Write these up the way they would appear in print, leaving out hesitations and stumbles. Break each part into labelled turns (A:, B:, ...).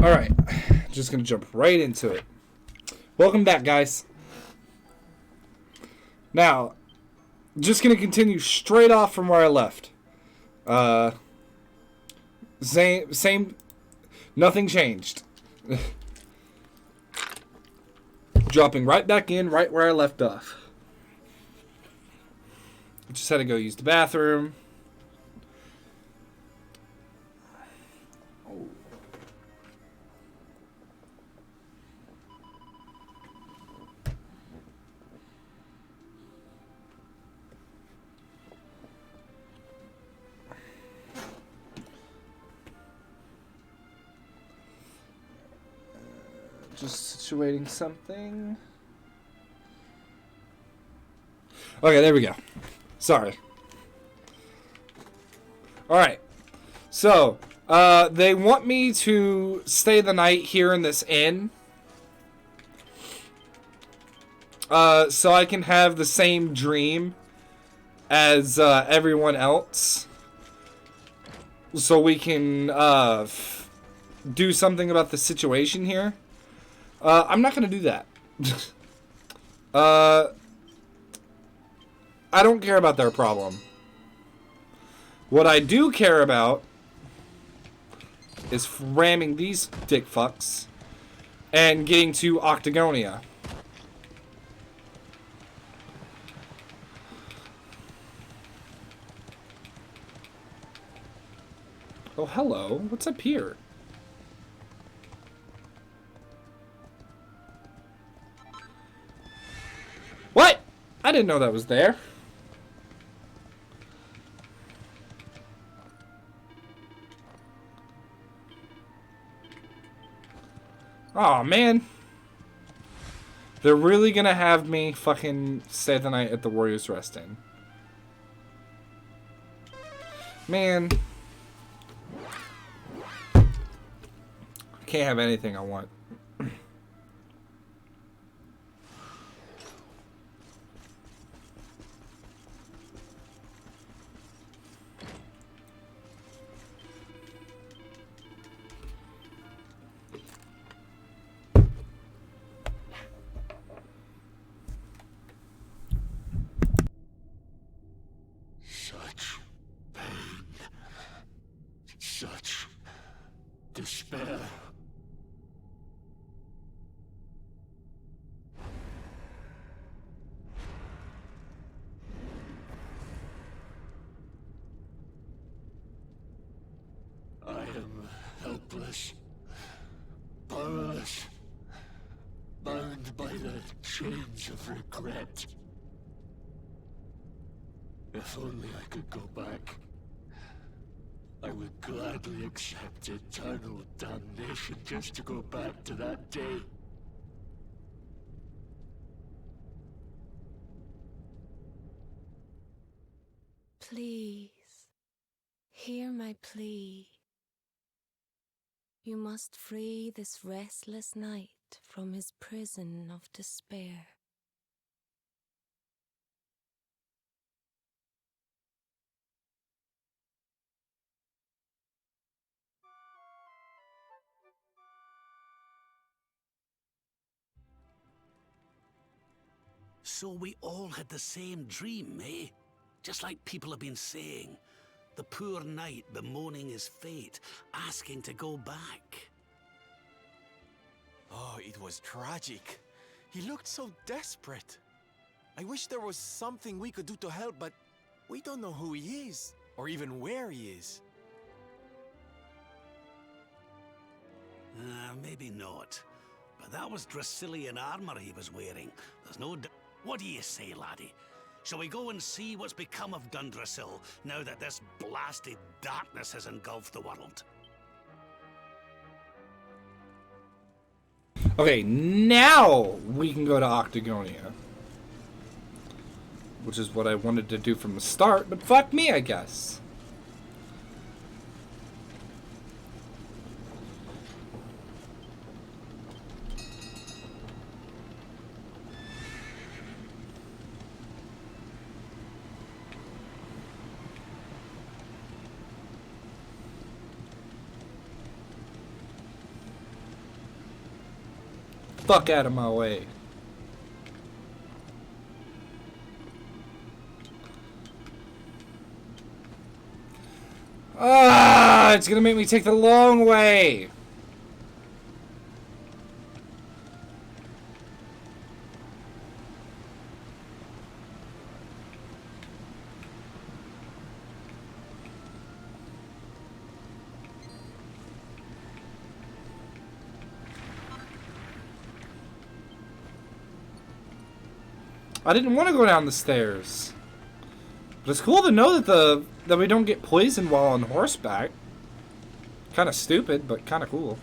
A: Alright, just gonna jump right into it. Welcome back, guys. Now, just gonna continue straight off from where I left. Same, nothing changed. Dropping right back in, right where I left off. Just had to go use the bathroom. Just situating something. Okay, there we go. Sorry. Alright. So, they want me to stay the night here in this inn. So I can have the same dream as everyone else. So we can do something about the situation here. I'm not going to do that. I don't care about their problem. What I do care about is ramming these dick fucks and getting to Octagonia. Oh, hello. What's up here? What? I didn't know that was there. Aw, man. They're really gonna have me fucking stay the night at the Warriors Rest Inn. Man. I can't have anything I want.
B: Such pain, such despair. I am helpless, powerless, bound by the chains of regret. If only I could go back, I would gladly accept eternal damnation just to go back to that day.
C: Please, hear my plea. You must free this restless knight from his prison of despair.
D: So we all had the same dream, eh? Just like people have been saying. The poor knight bemoaning his fate, asking to go back.
E: Oh, it was tragic. He looked so desperate. I wish there was something we could do to help, but we don't know who he is, or even where he is.
D: Maybe not. But that was Draconian armor he was wearing. There's no What do you say, laddie? Shall we go and see what's become of Dundrasil, now that this blasted darkness has engulfed the world?
A: Okay, now we can go to Octagonia. Which is what I wanted to do from the start, but fuck me, I guess. fuck out of my way. Ah, it's gonna make me take the long way. I didn't want to go down the stairs. But it's cool to know that we don't get poisoned while on horseback. Kind of stupid, but kind of cool.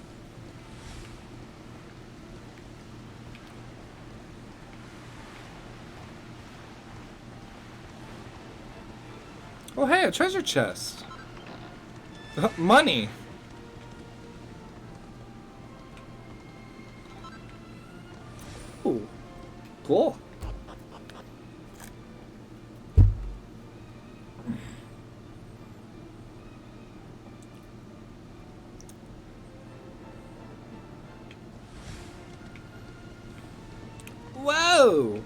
A: Oh hey, a treasure chest. Money. Ooh. Cool. Whoa!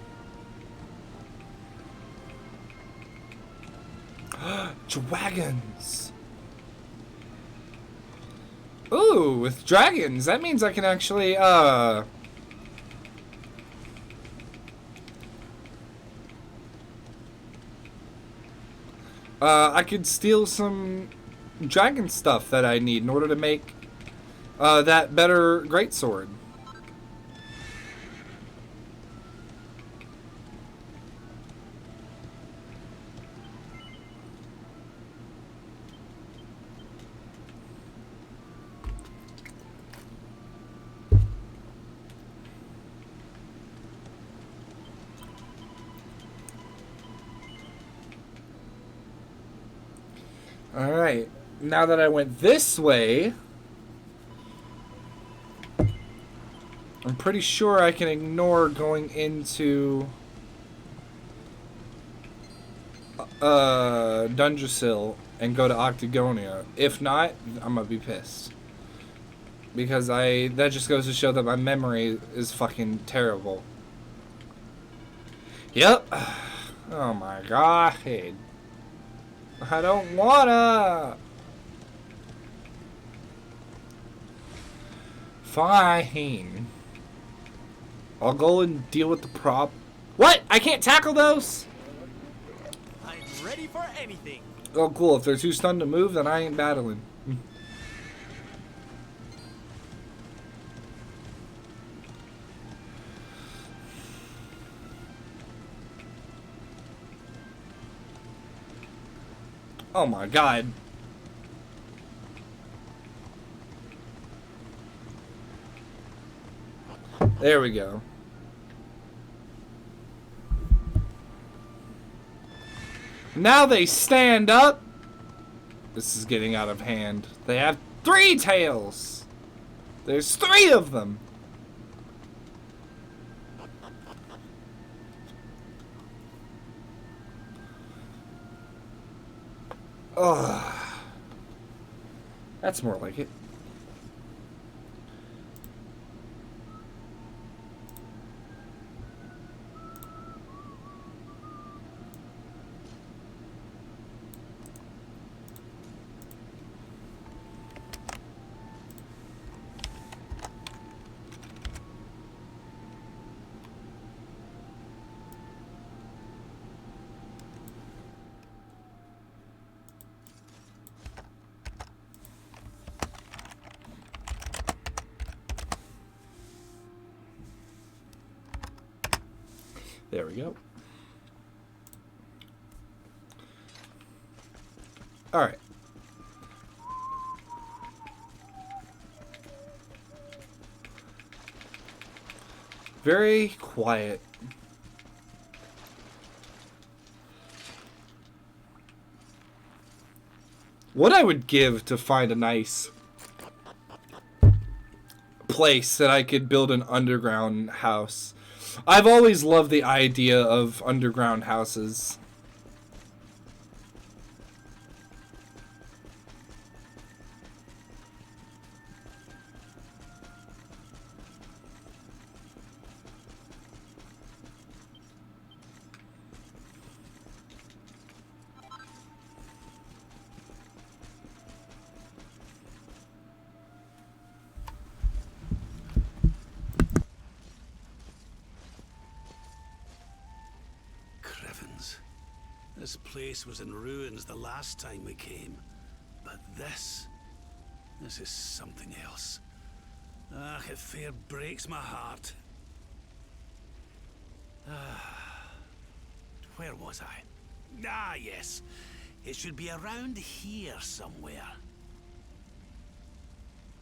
A: Dragons! Ooh, with dragons, that means I can actually, I could steal some dragon stuff that I need in order to make, that better greatsword. Alright, now that I went this way, I'm pretty sure I can ignore going into Dundrasil and go to Octagonia. If not, I'm gonna be pissed. Because that just goes to show that my memory is fucking terrible. Yep. Oh my god. I don't wanna. Fine. I'll go and deal with the prop. What? I can't tackle those?
E: I'm ready for anything.
A: Oh, cool. If they're too stunned to move, then I ain't battling. Oh my god. There we go. Now they stand up. This is getting out of hand. They have 3 tails. There's 3 of them. Ugh. That's more like it. There we go. All right. Very quiet. What I would give to find a nice place that I could build an underground house. I've always loved the idea of underground houses.
D: This place was in ruins the last time we came. But this is something else. Ah, it fair breaks my heart. Where was I? Ah, yes. It should be around here somewhere.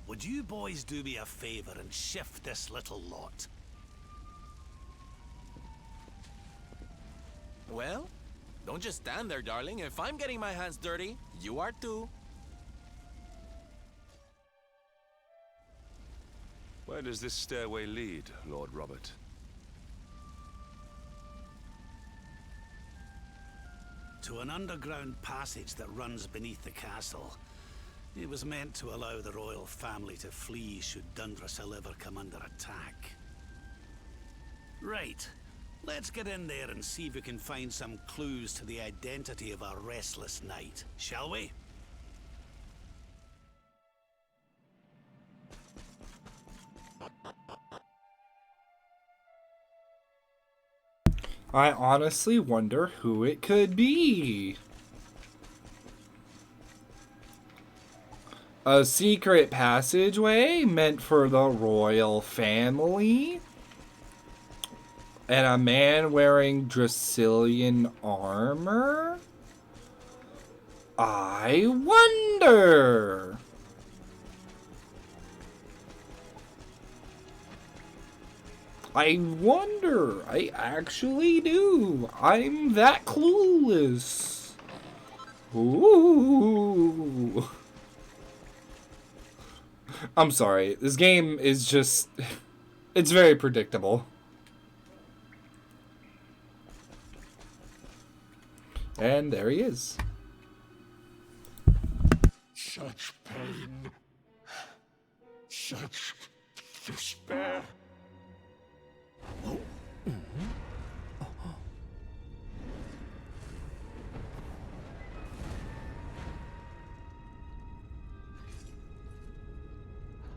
D: Would you boys do me a favor and shift this little lot?
E: Well, don't just stand there, darling. If I'm getting my hands dirty, you are too.
F: Where does this stairway lead, Lord Robert?
D: To an underground passage that runs beneath the castle. It was meant to allow the royal family to flee should Dundrasil ever come under attack. Right. Let's get in there and see if we can find some clues to the identity of our restless knight, shall we?
A: I honestly wonder who it could be. A secret passageway meant for the royal family? And a man wearing Draconian armor? I wonder. I actually do. I'm that clueless. Ooh. I'm sorry. This game is just... It's very predictable. And there he is.
B: Such pain. Such despair.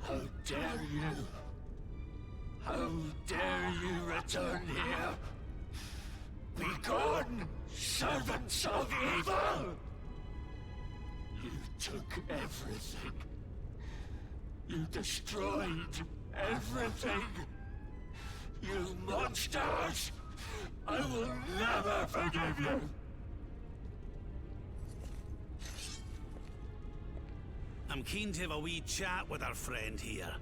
B: How dare you? How dare you return here? Be gone, servants of evil! You took everything. You destroyed everything. You monsters! I will never forgive you!
D: I'm keen to have a wee chat with our friend here,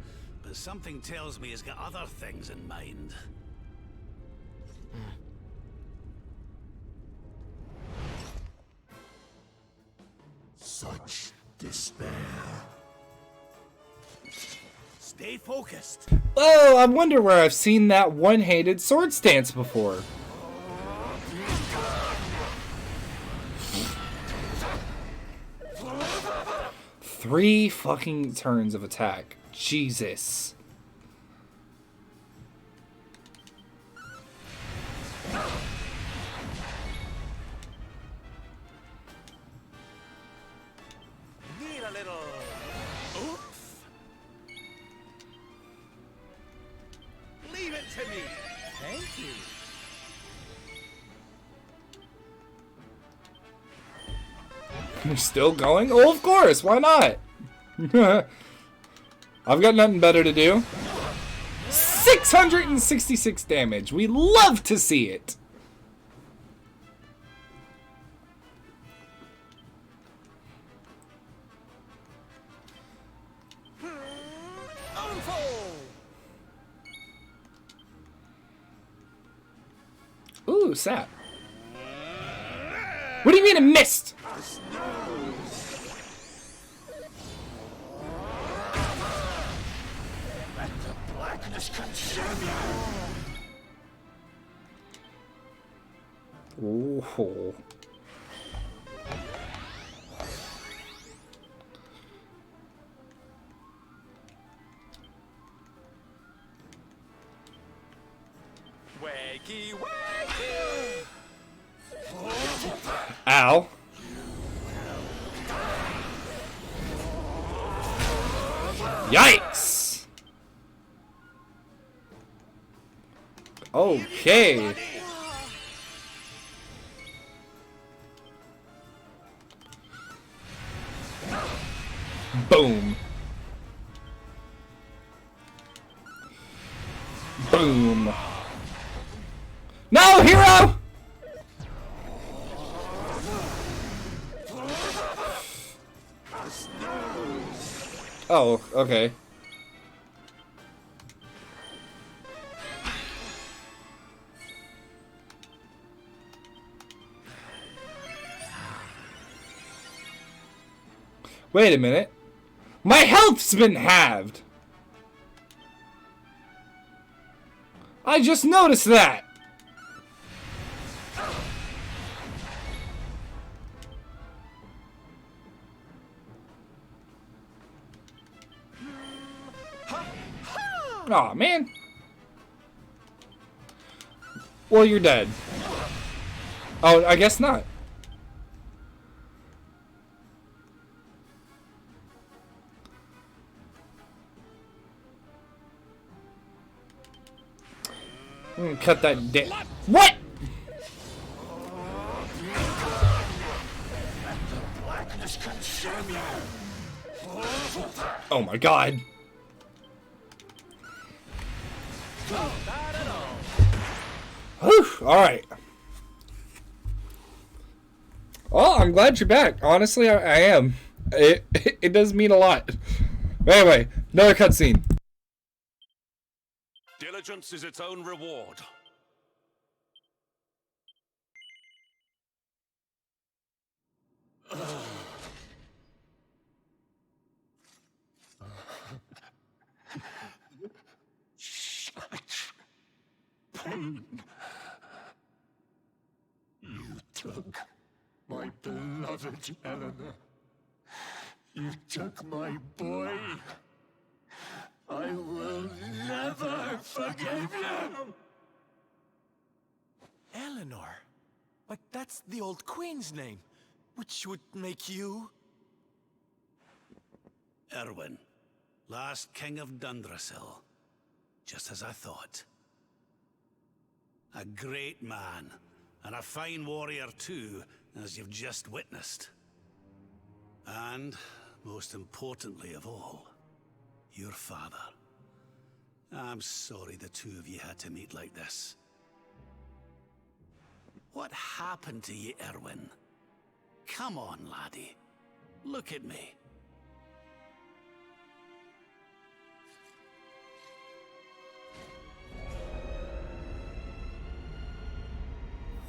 D: but something tells me he's got other things in mind.
B: Such despair.
D: Stay focused.
A: Oh, I wonder where I've seen that one-handed sword stance before. Three fucking turns of attack. Jesus.
E: Need a little... oomph?
D: Leave it to me.
E: Thank you.
A: You're still going? Oh, of course. Why not? I've got nothing better to do. 666 damage. We love to see it. Ooh, sap. What do you mean it missed?
B: Let the blackness consume you!
A: Ooh.
E: Wakey, wakey!
A: Ow. Yikes. Okay. Boom. Boom. No, hero! Oh, okay. Wait a minute. My health's been halved. I just noticed that. Aw, man. Well, you're dead. Oh, I guess not. Cut that dead. What? Oh my god. Whew, alright. Oh, I'm glad you're back. Honestly, I am. It does mean a lot. But anyway, another cutscene.
F: Diligence is its own reward.
B: Such pain. You took my beloved Eleanor. You took my boy. I will never forgive you!
E: Eleanor? But that's the old queen's name, which would make you...
D: Erwin, last king of Dundrasil. Just as I thought. A great man, and a fine warrior too, as you've just witnessed. And, most importantly of all, your father. I'm sorry the two of you had to meet like this. What happened to you, Erwin? Come on, laddie. Look at me.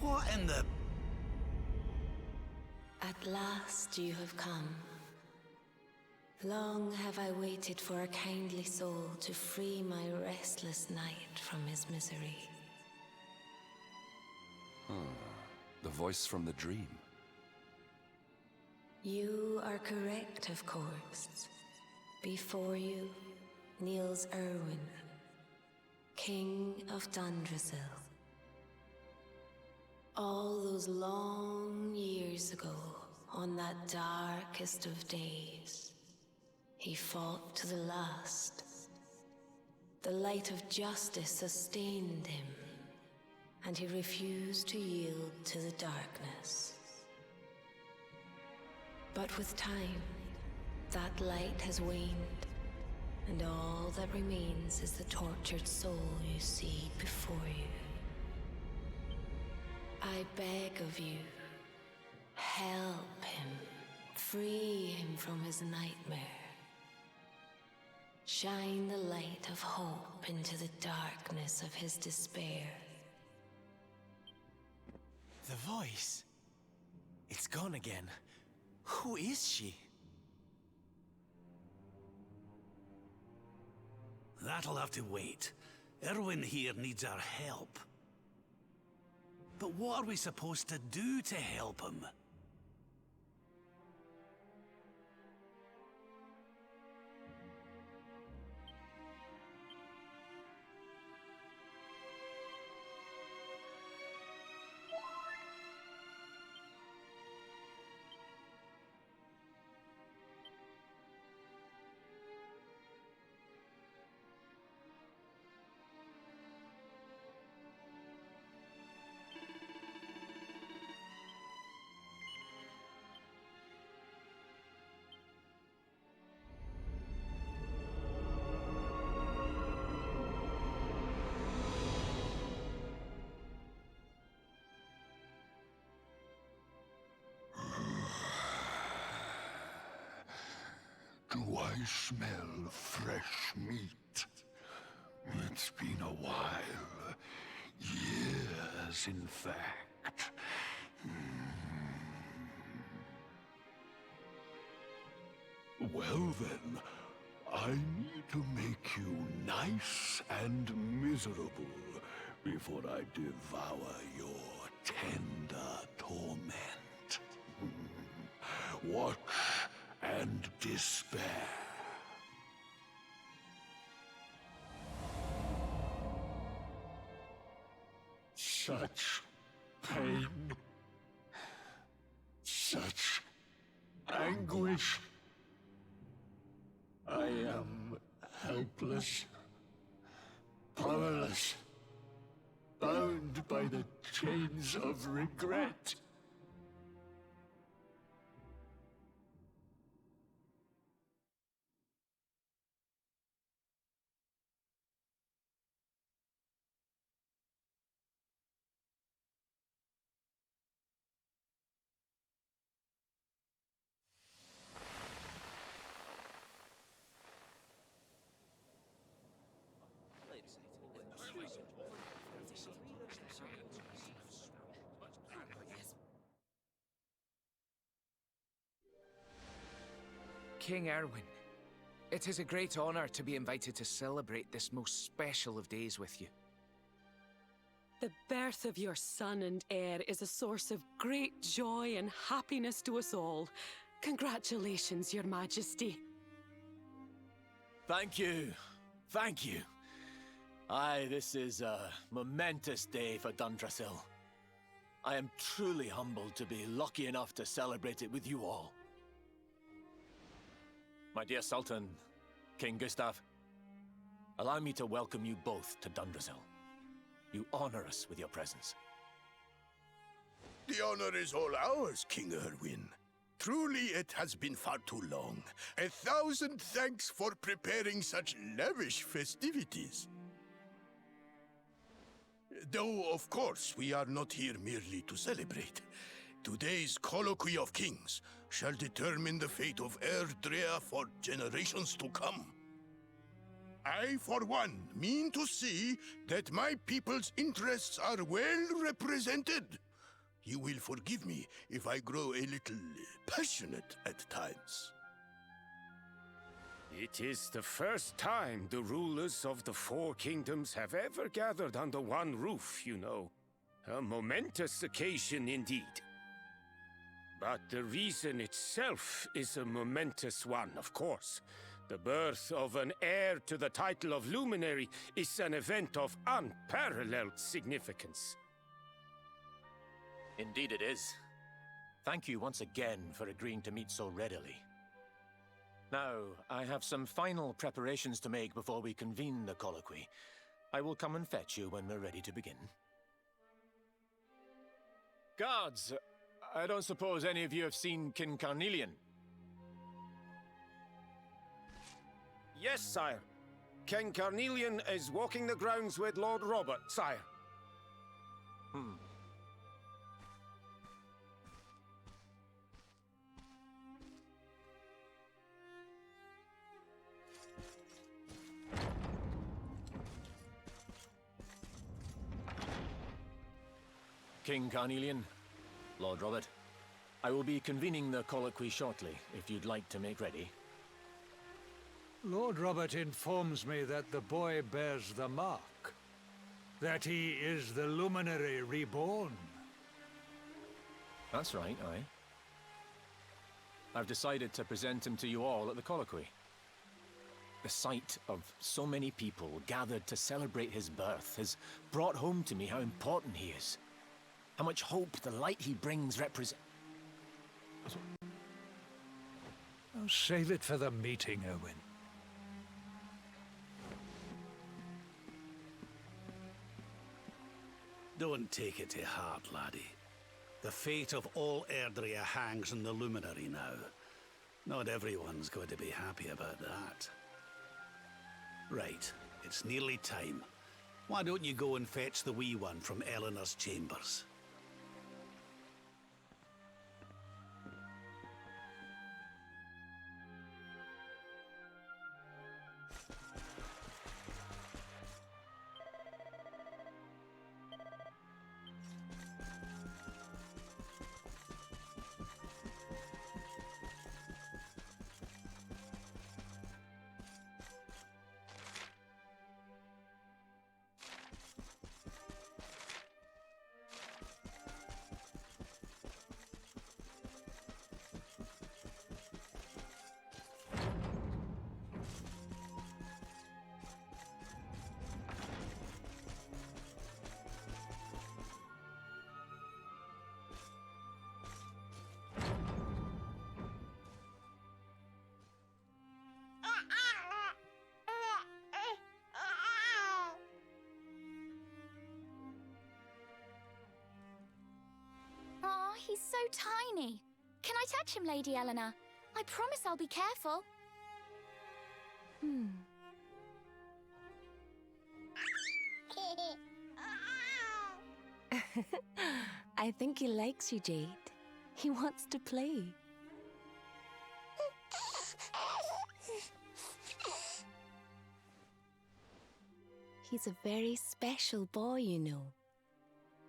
D: What in the...
C: At last you have come. Long have I waited for a kindly soul to free my restless knight from his misery.
F: The voice from the dream.
C: You are correct, of course. Before you kneels Erwin, King of Dundrasil. All those long years ago, on that darkest of days, he fought to the last. The light of justice sustained him, and he refused to yield to the darkness. But with time, that light has waned, and all that remains is the tortured soul you see before you. I beg of you, help him, free him from his nightmare. Shine the light of hope into the darkness of his despair.
E: The voice. It's gone again. Who is she?
D: That'll have to wait. Erwin here needs our help. But what are we supposed to do to help him?
B: Do I smell fresh meat? It's been a while. Years, in fact. Well then, I need to make you nice and miserable before I devour your tender torment. Watch and despair. Such pain. Such anguish. I am helpless, powerless, bound by the chains of regret.
G: King Erwin, it is a great honor to be invited to celebrate this most special of days with you.
H: The birth of your son and heir is a source of great joy and happiness to us all. Congratulations, Your Majesty.
E: Thank you. Thank you. Aye, this is a momentous day for Dundrasil. I am truly humbled to be lucky enough to celebrate it with you all. My dear Sultan, King Gustav, allow me to welcome you both to Dundrasil. You honor us with your presence.
I: The honor is all ours, King Erwin. Truly, it has been far too long. 1,000 thanks for preparing such lavish festivities. Though, of course, we are not here merely to celebrate. Today's Colloquy of Kings shall determine the fate of Erdrea for generations to come. I, for one, mean to see that my people's interests are well represented. You will forgive me if I grow a little passionate at times.
J: It is the first time the rulers of the Four Kingdoms have ever gathered under one roof, you know. A momentous occasion indeed. But the reason itself is a momentous one, of course. The birth of an heir to the title of Luminary is an event of unparalleled significance.
E: Indeed it is. Thank you once again for agreeing to meet so readily. Now, I have some final preparations to make before we convene the colloquy. I will come and fetch you when we're ready to begin. Guards, I don't suppose any of you have seen King Carnelian?
J: Yes, sire. King Carnelian is walking the grounds with Lord Robert, sire.
E: King Carnelian, Lord Robert, I will be convening the colloquy shortly, if you'd like to make ready.
K: Lord Robert informs me that the boy bears the mark. That he is the Luminary reborn.
E: That's right, aye. I've decided to present him to you all at the colloquy. The sight of so many people gathered to celebrate his birth has brought home to me how important he is. How much hope the light he brings represents.
K: Oh, save it for the meeting, Owen.
D: Don't take it to heart, laddie. The fate of all Erdrea hangs on the Luminary now. Not everyone's going to be happy about that. Right, it's nearly time. Why don't you go and fetch the wee one from Eleanor's chambers?
L: He's so tiny. Can I touch him, Lady Eleanor? I promise I'll be careful.
C: I think he likes you, Jade. He wants to play. He's a very special boy, you know.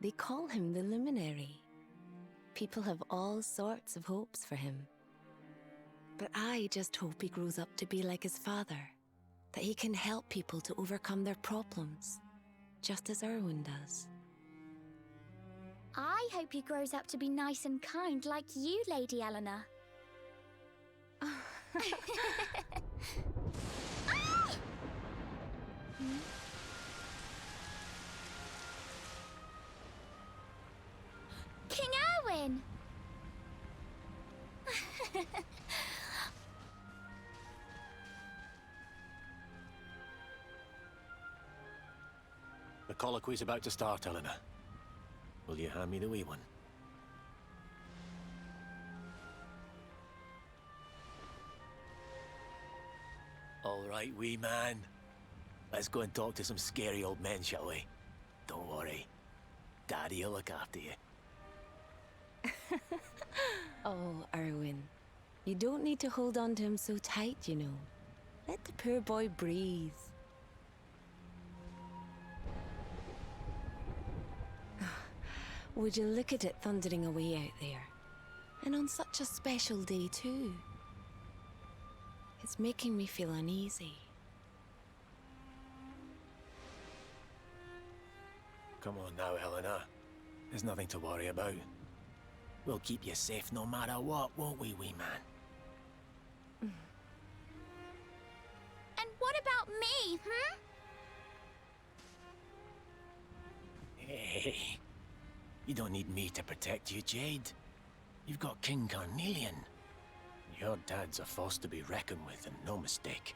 C: They call him the Luminary. People have all sorts of hopes for him. But I just hope he grows up to be like his father, that he can help people to overcome their problems, just as Erwin does.
L: I hope he grows up to be nice and kind like you, Lady Eleanor. Ah! King Erwin!
E: The colloquy's about to start, Eleanor. Will you hand me the wee one? All right, wee man. Let's go and talk to some scary old men, shall we? Don't worry. Daddy'll look after you.
C: Oh, Erwin. You don't need to hold on to him so tight, you know. Let the poor boy breathe. Would you look at it thundering away out there? And on such a special day, too. It's making me feel uneasy.
E: Come on now, Eleanor. There's nothing to worry about. We'll keep you safe no matter what, won't we, wee man?
L: And what about me,
E: Hey, you don't need me to protect you, Jade. You've got King Carnelian. Your dad's a force to be reckoned with, and no mistake.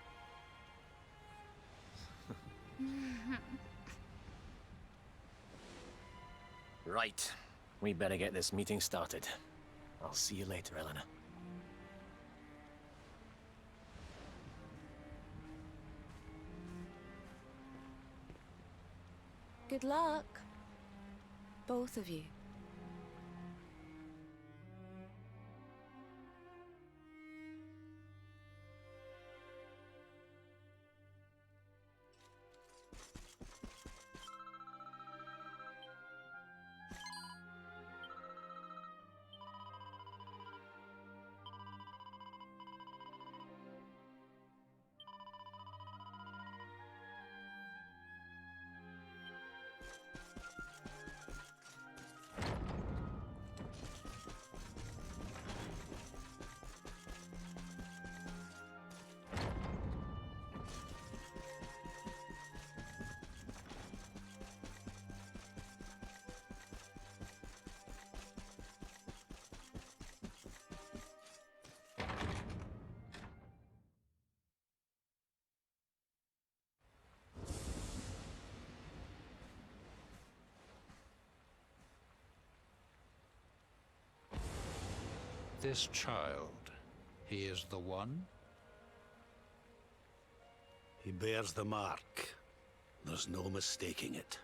E: Right. We better get this meeting started. I'll see you later, Eleanor.
C: Good luck. Both of you.
K: This child, he is the one?
D: He bears the mark. There's no mistaking it.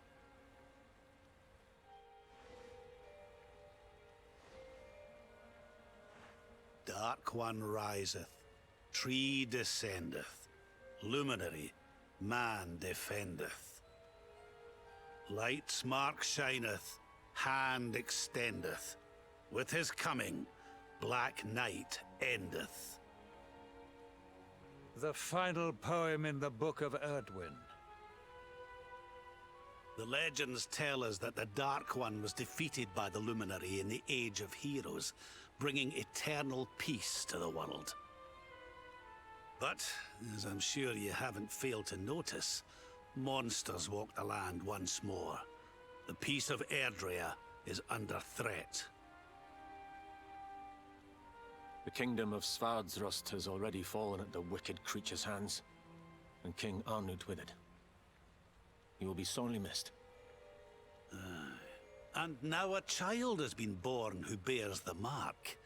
D: Dark One riseth, tree descendeth, luminary, man defendeth. Light's mark shineth, hand extendeth. With his coming, black night endeth.
K: The final poem in the Book of Erdwin.
D: The legends tell us that the Dark One was defeated by the Luminary in the Age of Heroes, bringing eternal peace to the world. But, as I'm sure you haven't failed to notice, monsters walk the land once more. The peace of Erdrea is under threat.
E: The kingdom of Svardsrust has already fallen at the wicked creature's hands, and King Arnud with it. He will be sorely missed.
D: And now a child has been born who bears the mark.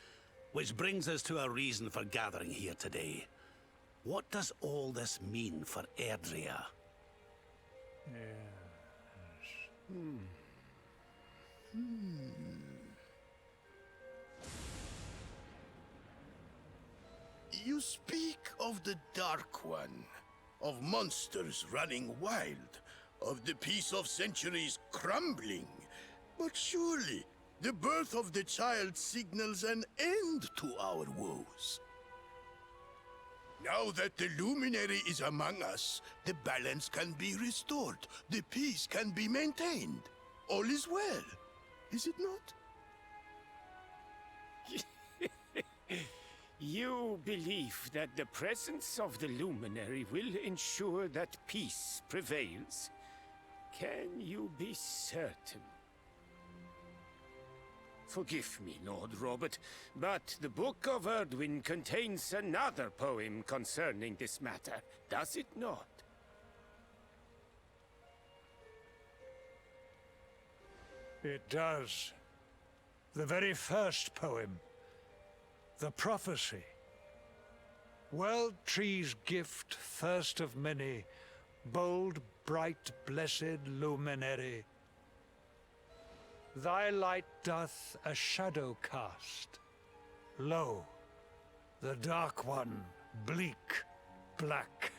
D: Which brings us to our reason for gathering here today. What does all this mean for Erdrea?
I: You speak of the Dark One, of monsters running wild, of the peace of centuries crumbling. But surely, the birth of the child signals an end to our woes. Now that the Luminary is among us, the balance can be restored, the peace can be maintained. All is well, is it not?
J: You believe that the presence of the Luminary will ensure that peace prevails? Can you be certain? Forgive me, Lord Robert, but the Book of Erdwin contains another poem concerning this matter, does it not?
K: It does. The very first poem. The prophecy. World Tree's gift, first of many, bold, bright, blessed luminary. Thy light doth a shadow cast. Lo, the Dark One, bleak, black,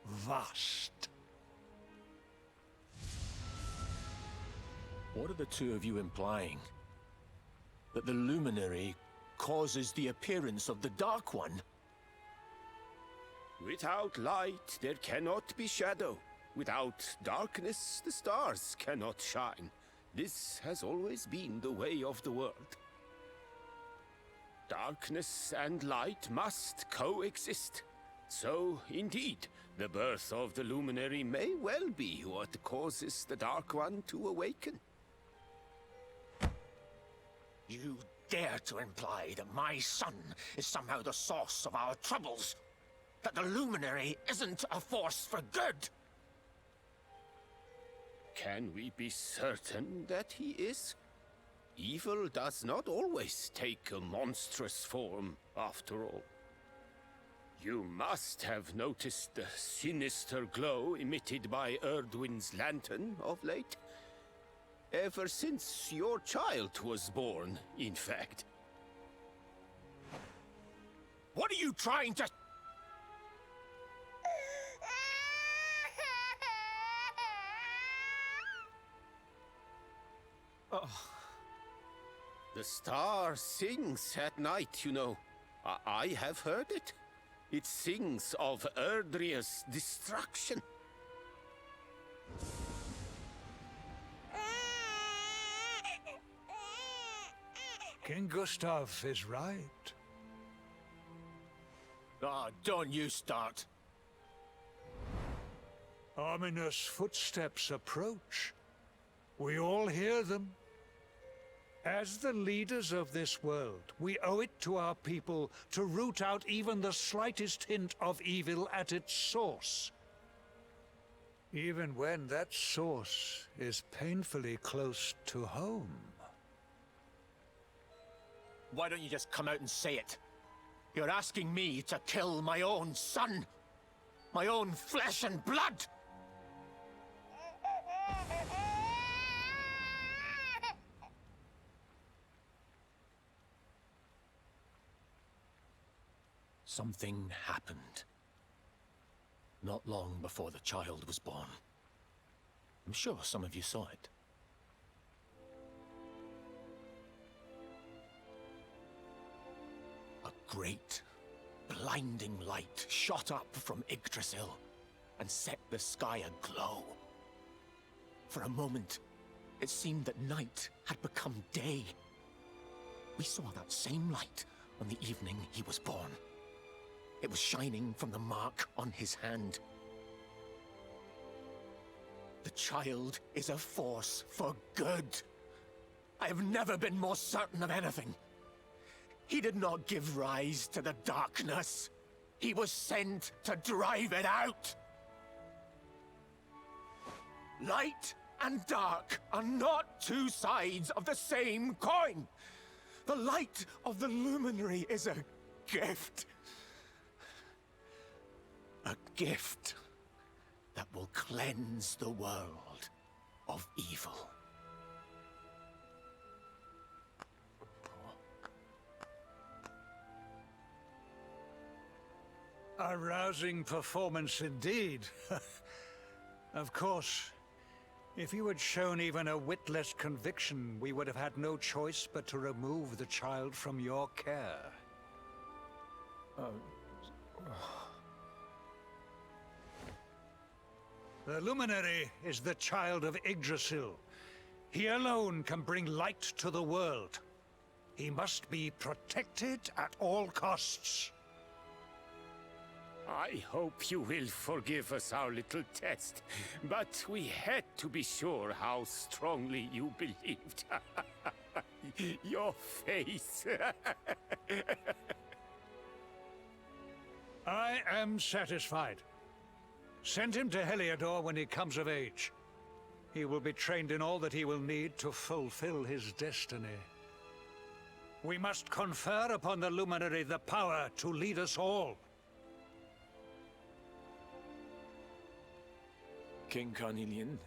K: vast.
E: What are the two of you implying? That the Luminary causes the appearance of the Dark One?
J: Without light, there cannot be shadow. Without darkness, the stars cannot shine. This has always been the way of the world. Darkness and light must coexist. So, indeed, the birth of the Luminary may well be what causes the Dark One to awaken.
E: You dare to imply that my son is somehow the source of our troubles? That the Luminary isn't a force for good?
J: Can we be certain that he is? Evil does not always take a monstrous form, after all. You must have noticed the sinister glow emitted by Erdwin's lantern of late. Ever since your child was born, in fact.
E: What are you trying to...
J: Oh. The star sings at night, you know. I have heard it. It sings of Erdrea's destruction.
K: King Gustav is right.
E: Ah, don't you start.
K: Ominous footsteps approach. We all hear them. As the leaders of this world, we owe it to our people to root out even the slightest hint of evil at its source. Even when that source is painfully close to home.
E: Why don't you just come out and say it? You're asking me to kill my own son. My own flesh and blood. Something happened. Not long before the child was born. I'm sure some of you saw it. A great, blinding light shot up from Yggdrasil and set the sky aglow. For a moment, it seemed that night had become day. We saw that same light on the evening he was born. It was shining from the mark on his hand. The child is a force for good. I have never been more certain of anything. He did not give rise to the darkness. He was sent to drive it out. Light and dark are not two sides of the same coin. The light of the luminary is a gift. A gift that will cleanse the world of evil.
K: A rousing performance indeed. Of course, if you had shown even a whit less conviction, we would have had no choice but to remove the child from your care. The Luminary is the child of Yggdrasil. He alone can bring light to the world. He must be protected at all costs.
J: I hope you will forgive us our little test, but we had to be sure how strongly you believed. Your face.
K: I am satisfied. Send him to Heliodor when he comes of age. He will be trained in all that he will need to fulfill his destiny. We must confer upon the Luminary the power to lead us all.
E: King Carnelian.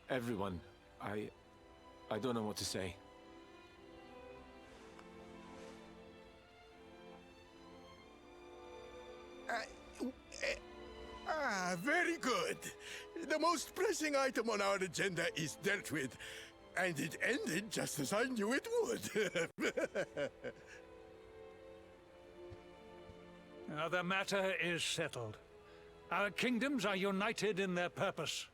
E: Everyone. I don't know what to say.
I: Very good. The most pressing item on our agenda is dealt with, and it ended just as I knew it would.
K: Now the matter is settled. Our kingdoms are united in their purpose.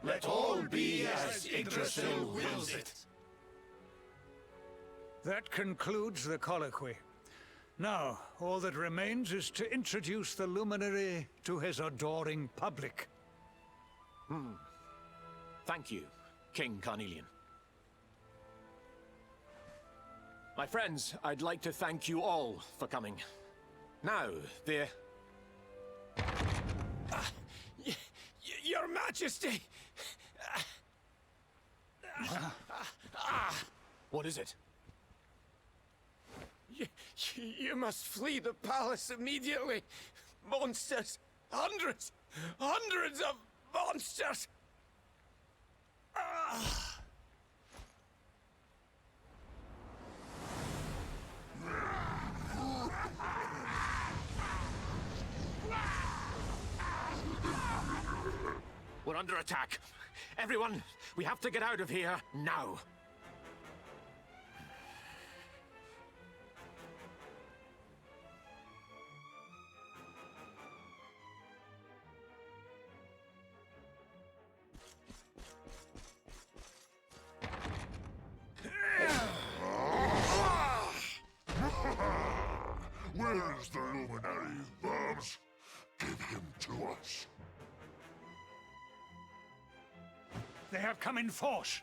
I: Let all be as Yggdrasil wills it.
K: That concludes the colloquy. Now, all that remains is to introduce the Luminary to his adoring public.
E: Thank you, King Carnelian. My friends, I'd like to thank you all for coming. Now,
J: Your Majesty!
E: What is it?
J: You must flee the palace immediately. Monsters! Hundreds! Hundreds of monsters!
E: We're under attack. Everyone, we have to get out of here now.
I: Where's the Luminary, Worms? Give him to us.
K: They have come in force,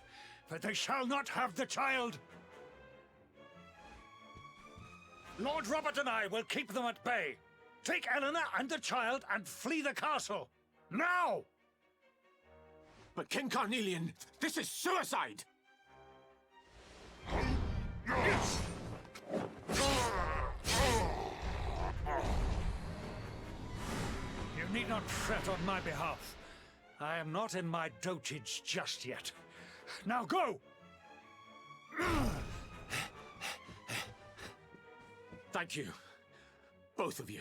K: but they shall not have the child. Lord Robert and I will keep them at bay. Take Eleanor and the child and flee the castle. Now!
E: But King Carnelian, this is suicide!
K: Yes! You need not fret on my behalf. I am not in my dotage just yet. Now go!
E: Thank you, both of you.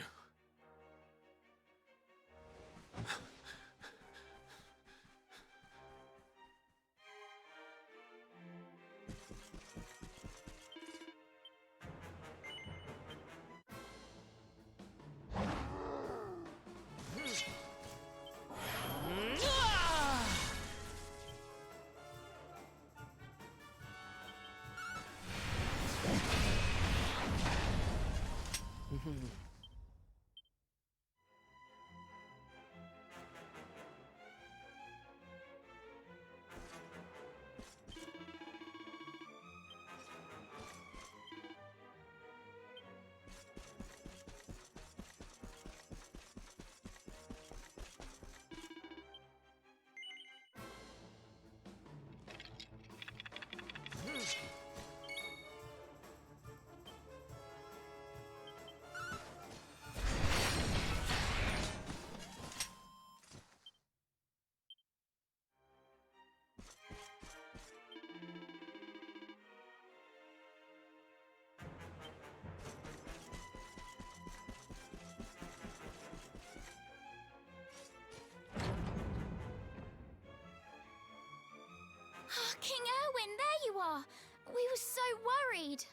L: We were so worried.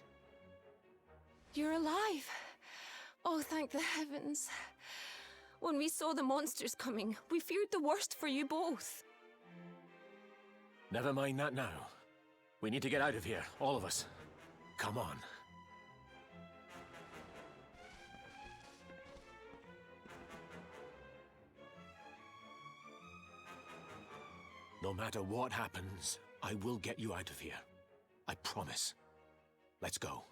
M: You're alive. Oh, thank the heavens. When we saw the monsters coming, we feared the worst for you both.
E: Never mind that now. We need to get out of here, all of us. Come on. No matter what happens, I will get you out of here. I promise. Let's go.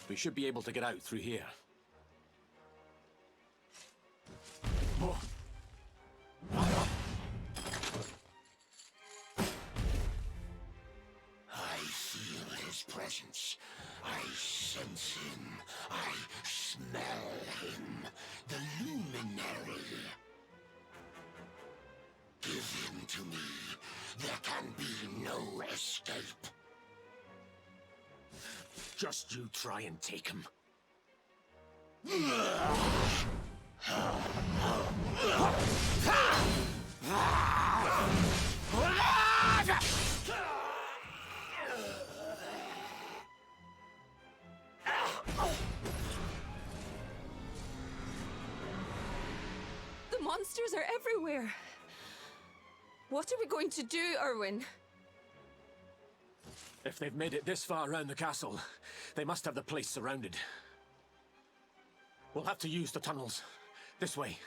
E: We should be able to get out through here.
N: I feel his presence. I sense him. I smell him. The luminary. Give him to me. There can be no escape.
E: Just you try and take him.
M: The monsters are everywhere. What are we going to do, Erwin?
E: If they've made it this far around the castle, they must have the place surrounded. We'll have to use the tunnels. This way.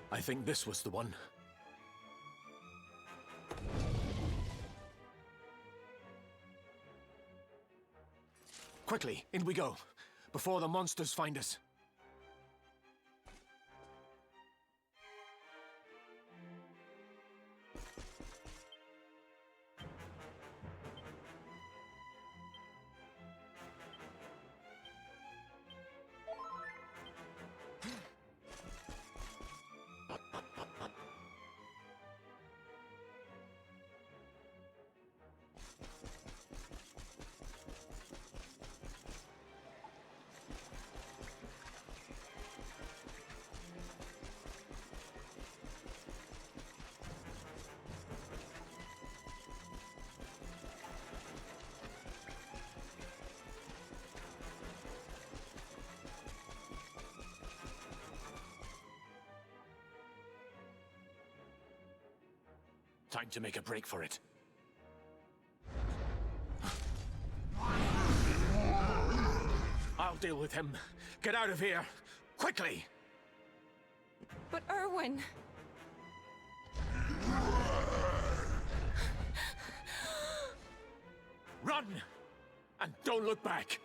E: I think this was the one. Quickly, in we go, before the monsters find us. Time to make a break for it. I'll deal with him. Get out of here! Quickly!
M: But Erwin...
E: Run! And don't look back!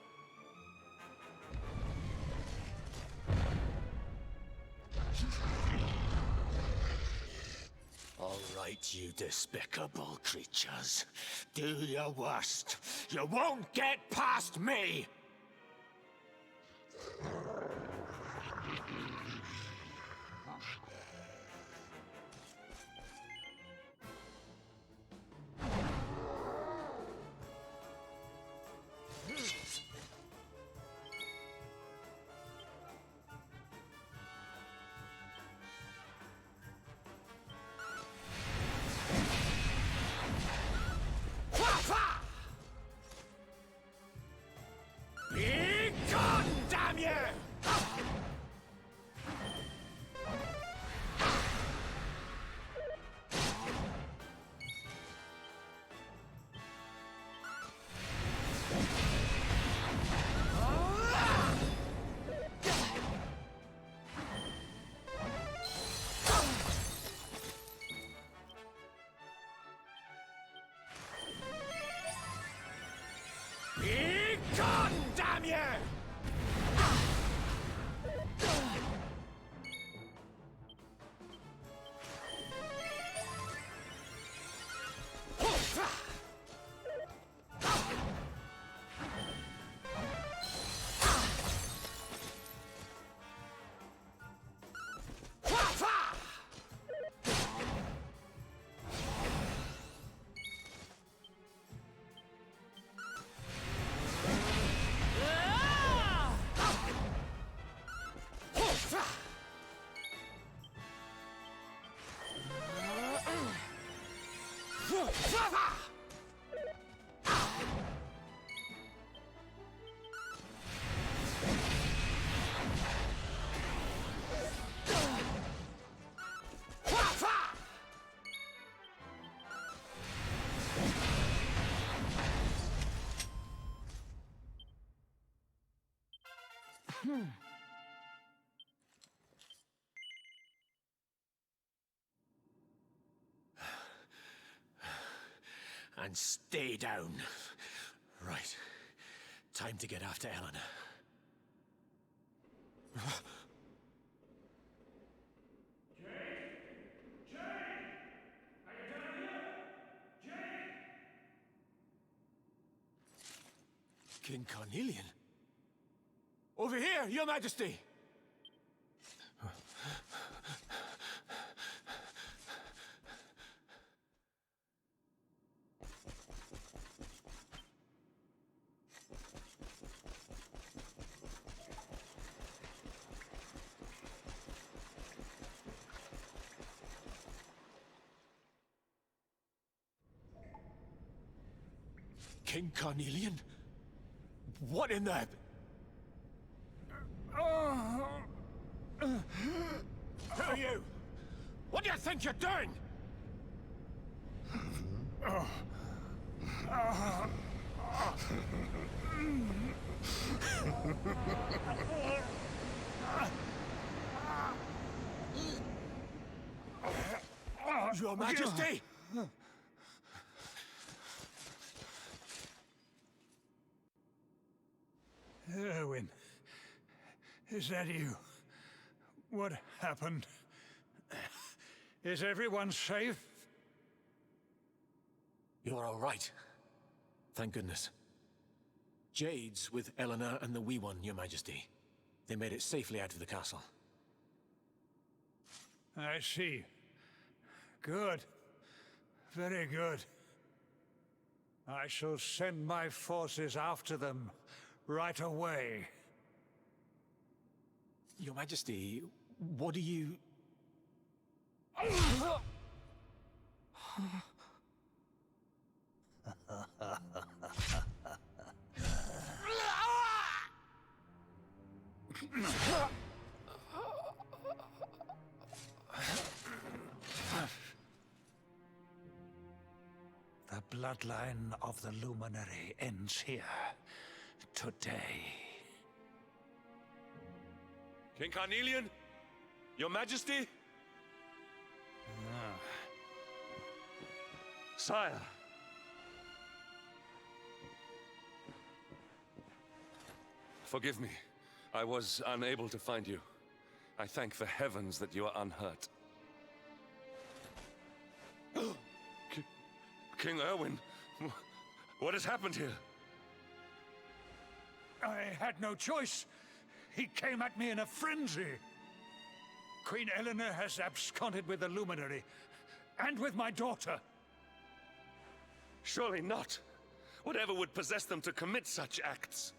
E: All right, you despicable creatures. Do your worst. You won't get past me! Be gone, damn you! Be gone, damn you! And stay down. Right. Time to get after Eleanor. King Carnelian? Over here, Your Majesty! King Carnelian? What in the... Who are you? What do you think you're doing? Your Majesty!
K: Erwin, is that you? What happened? Is everyone safe?
E: You're all right. Thank goodness. Jade's with Eleanor and the Wee One, Your Majesty. They made it safely out of the castle.
K: I see. Good. Very good. I shall send my forces after them right away.
E: Your Majesty, what do you...
K: bloodline of the Luminary ends here, today.
F: King Carnelian? Your Majesty? Sire! Forgive me. I was unable to find you. I thank the heavens that you are unhurt. King Erwin, what has happened here?
K: I had no choice. He came at me in a frenzy. Queen Eleanor has absconded with the Luminary, and with my daughter.
F: Surely not. Whatever would possess them to commit such acts?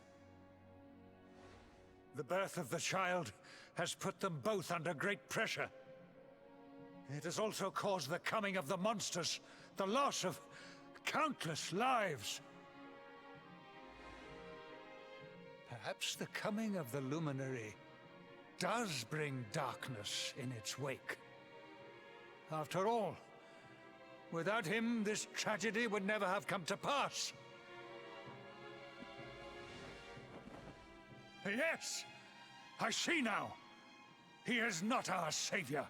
K: The birth of the child has put them both under great pressure. It has also caused the coming of the monsters, the loss of countless lives. Perhaps the coming of the Luminary does bring darkness in its wake. After all, without him, this tragedy would never have come to pass. Yes! I see now! He is not our savior.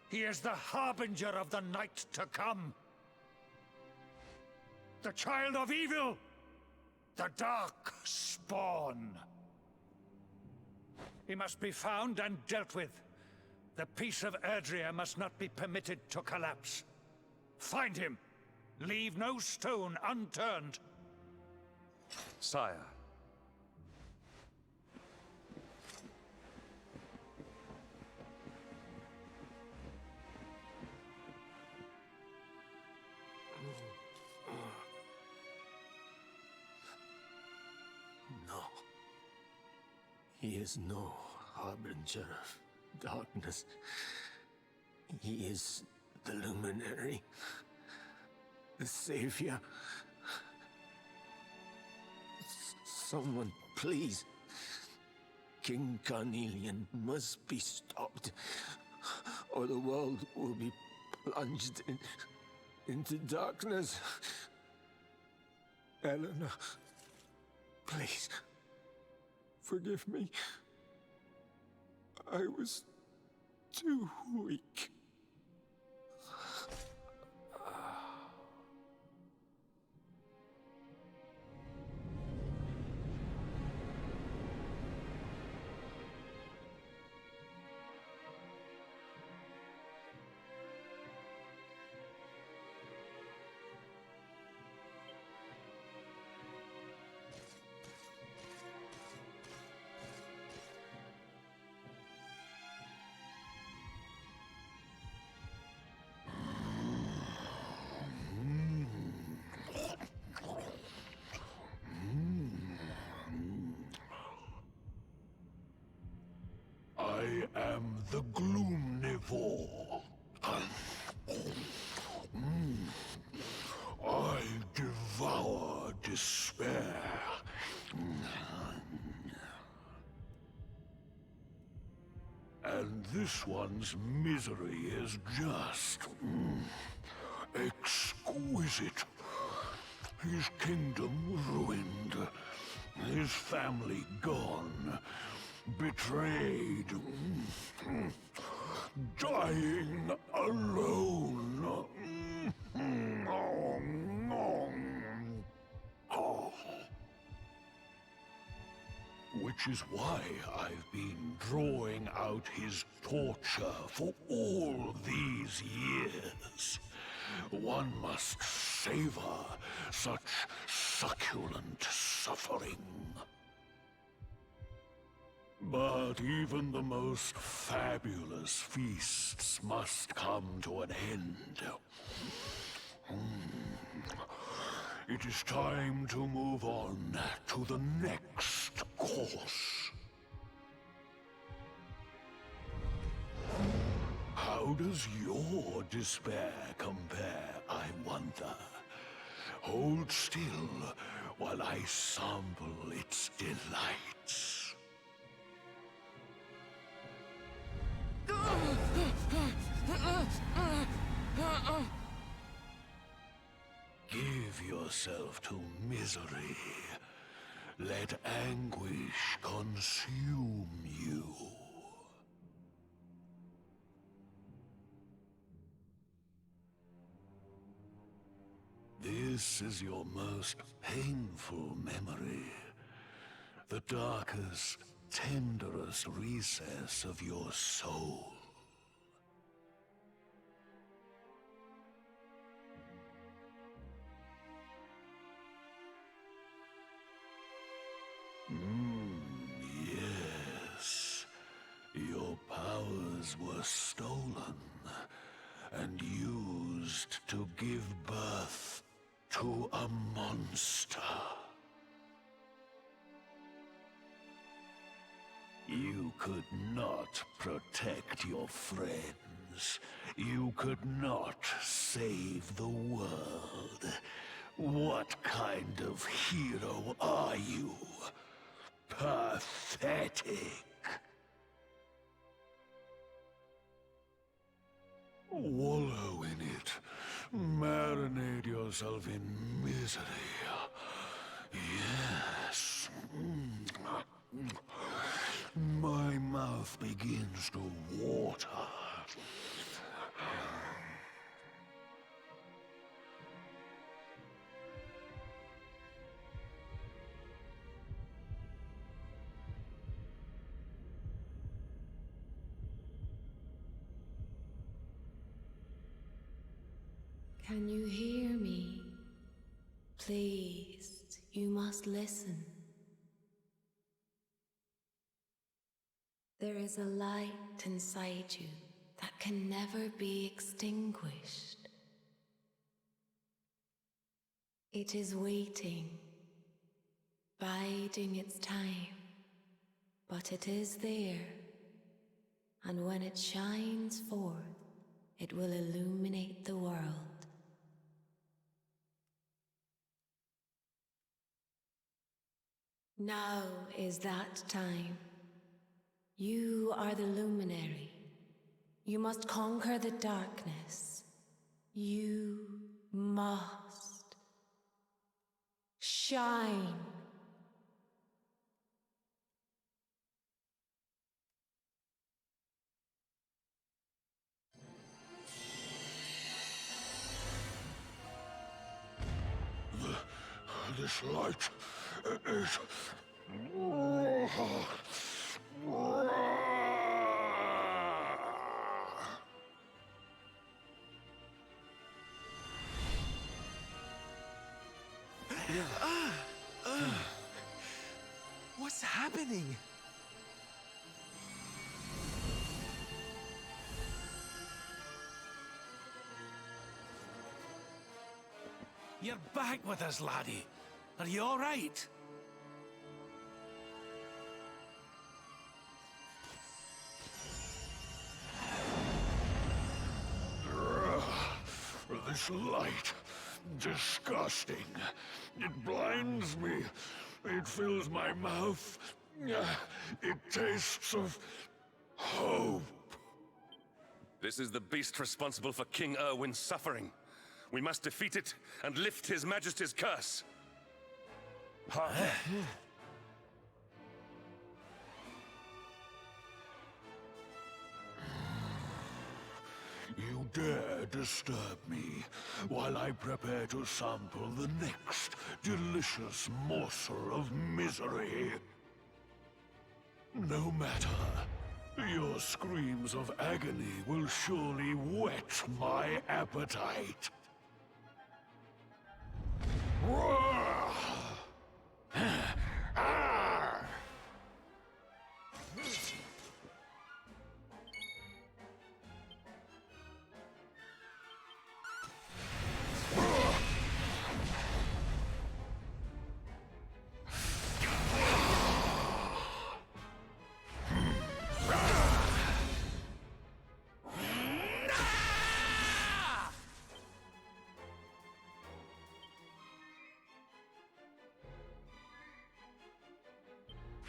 K: He is the harbinger of the night to come. The child of evil! The dark spawn! He must be found and dealt with. The peace of Erdrea must not be permitted to collapse. Find him! Leave no stone unturned!
F: Sire.
B: No. He is no harbinger of darkness. He is the Luminary, the Savior. Someone, please. King Carnelian must be stopped, or the world will be plunged into darkness. Eleanor, please, forgive me. I was too weak.
I: I am the Gloomnivore. I devour despair. And this one's misery is just exquisite. His kingdom ruined, his family gone, betrayed, dying alone. Which is why I've been drawing out his torture for all these years. One must savor such succulent suffering. But even the most fabulous feasts must come to an end. It is time to move on to the next course. How does your despair compare, I wonder? Hold still while I sample its delights. Give yourself to misery. Let anguish consume you. This is your most painful memory. The darkest, tenderest recess of your soul. Yes. Your powers were stolen and used to give birth to a monster. You could not protect your friends. You could not save the world. What kind of hero are you? Pathetic. Wallow in it. Marinate yourself in misery. Yes. My mouth begins to water.
C: Can you hear me? Please, you must listen. There is a light inside you that can never be extinguished. It is waiting, biding its time, but it is there, and when it shines forth, it will illuminate the world. Now is that time. You are the luminary. You must conquer the darkness. You must shine.
I: This light is...
G: What's happening?
D: You're back with us, laddie. Are you all right?
I: This light, disgusting. It blinds me. It fills my mouth. It tastes of hope.
F: This is the beast responsible for King Erwin's suffering. We must defeat it and lift His Majesty's curse.
I: You dare disturb me while I prepare to sample the next delicious morsel of misery. No matter. Your screams of agony will surely whet my appetite.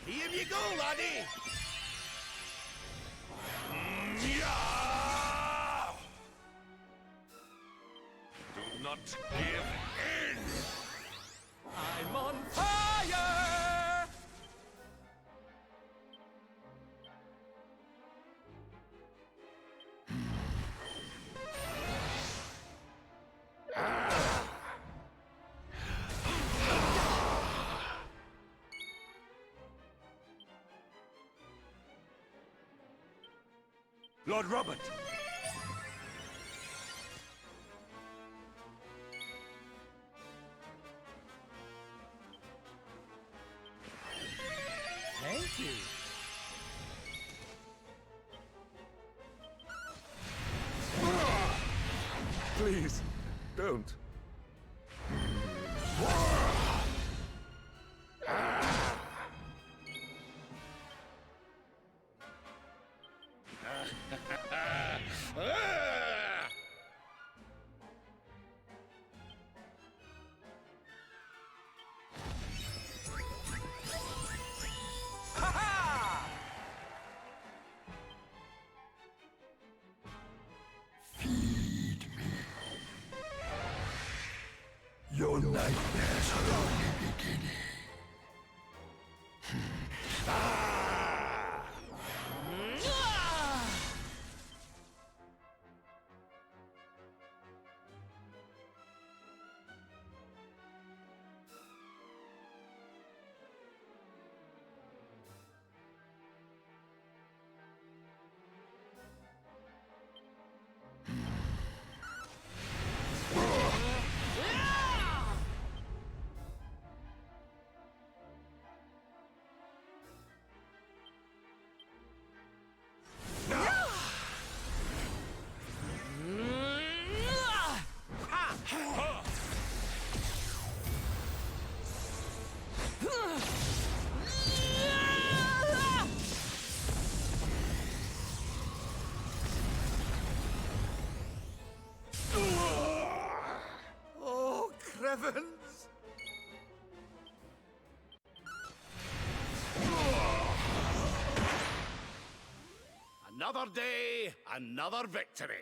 D: Here you go, laddie!
F: Do not give in!
E: I'm on fire!
J: Lord Robert!
E: Thank you.
J: Please, don't.
N: Your nightmares are only beginning.
D: Oh, Crevens! Another day, another victory.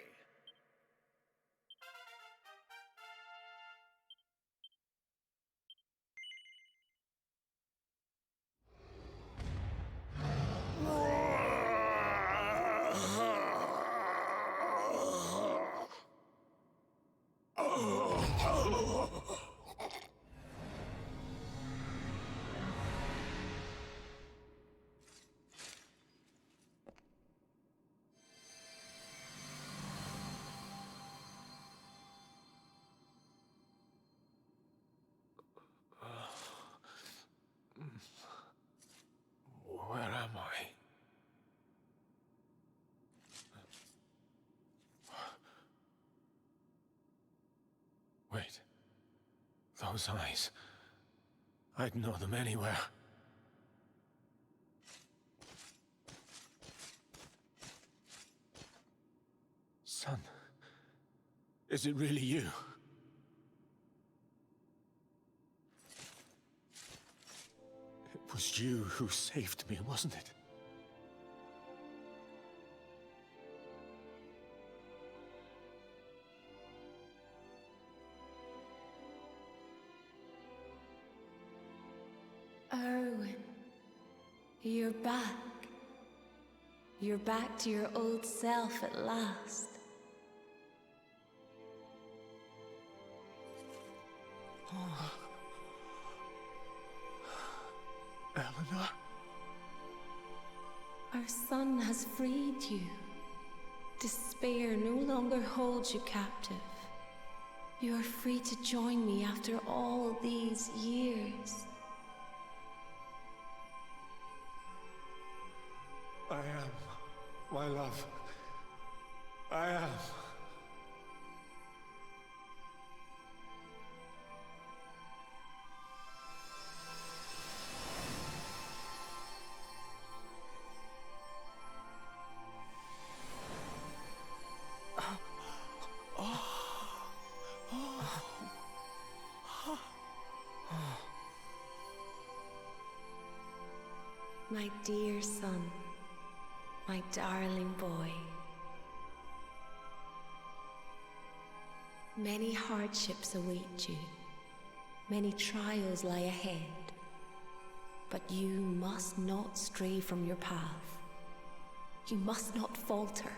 J: Where am I? Wait. Those eyes. I'd know them anywhere. Son, is it really you? It was you who saved me, wasn't it?
C: Erwin, you're back. You're back to your old self at last.
J: Eleanor?
C: Our son has freed you. Despair no longer holds you captive. You are free to join me after all these years.
J: I am, my love. I am.
C: My dear son, my darling boy. Many hardships await you, Many trials lie ahead, but you must not stray from your path. You must not falter.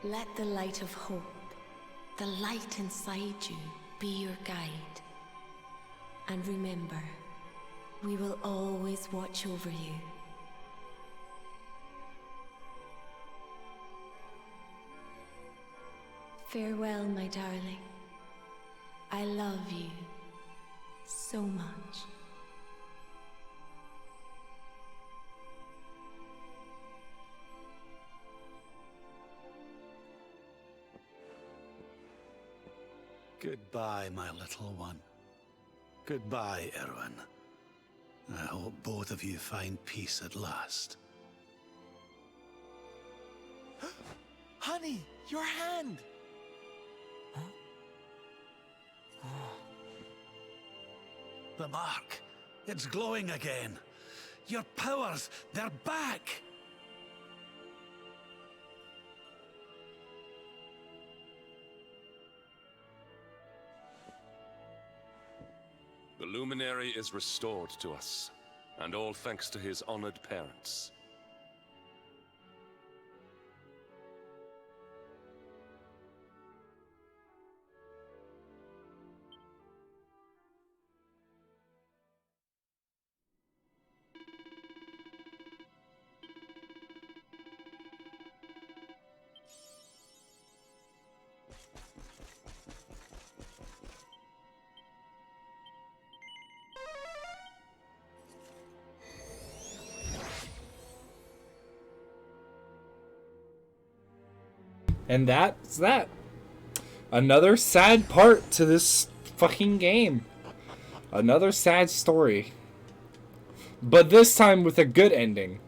C: Let the light of hope, the light inside you, be your guide. And remember, we will always watch over you. Farewell, my darling. I love you so much.
D: Goodbye, my little one. Goodbye, Erwin. I hope both of you find peace at last.
E: Honey, your hand!
D: The mark. It's glowing again. Your powers, they're back!
F: The luminary is restored to us, and all thanks to his honored parents.
A: And that's that. Another sad part to this fucking game. Another sad story. But this time with a good ending.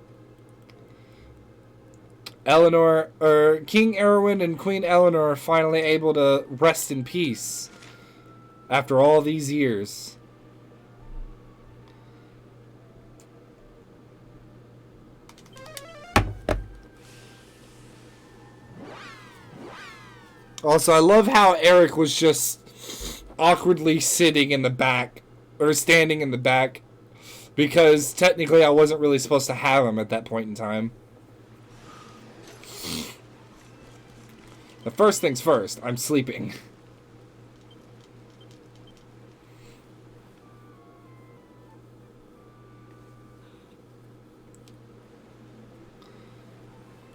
A: King Erwin and Queen Eleanor are finally able to rest in peace after all these years. Also, I love how Eric was just awkwardly sitting in the back, or standing in the back, because technically I wasn't really supposed to have him at that point in time. But first things first, I'm sleeping.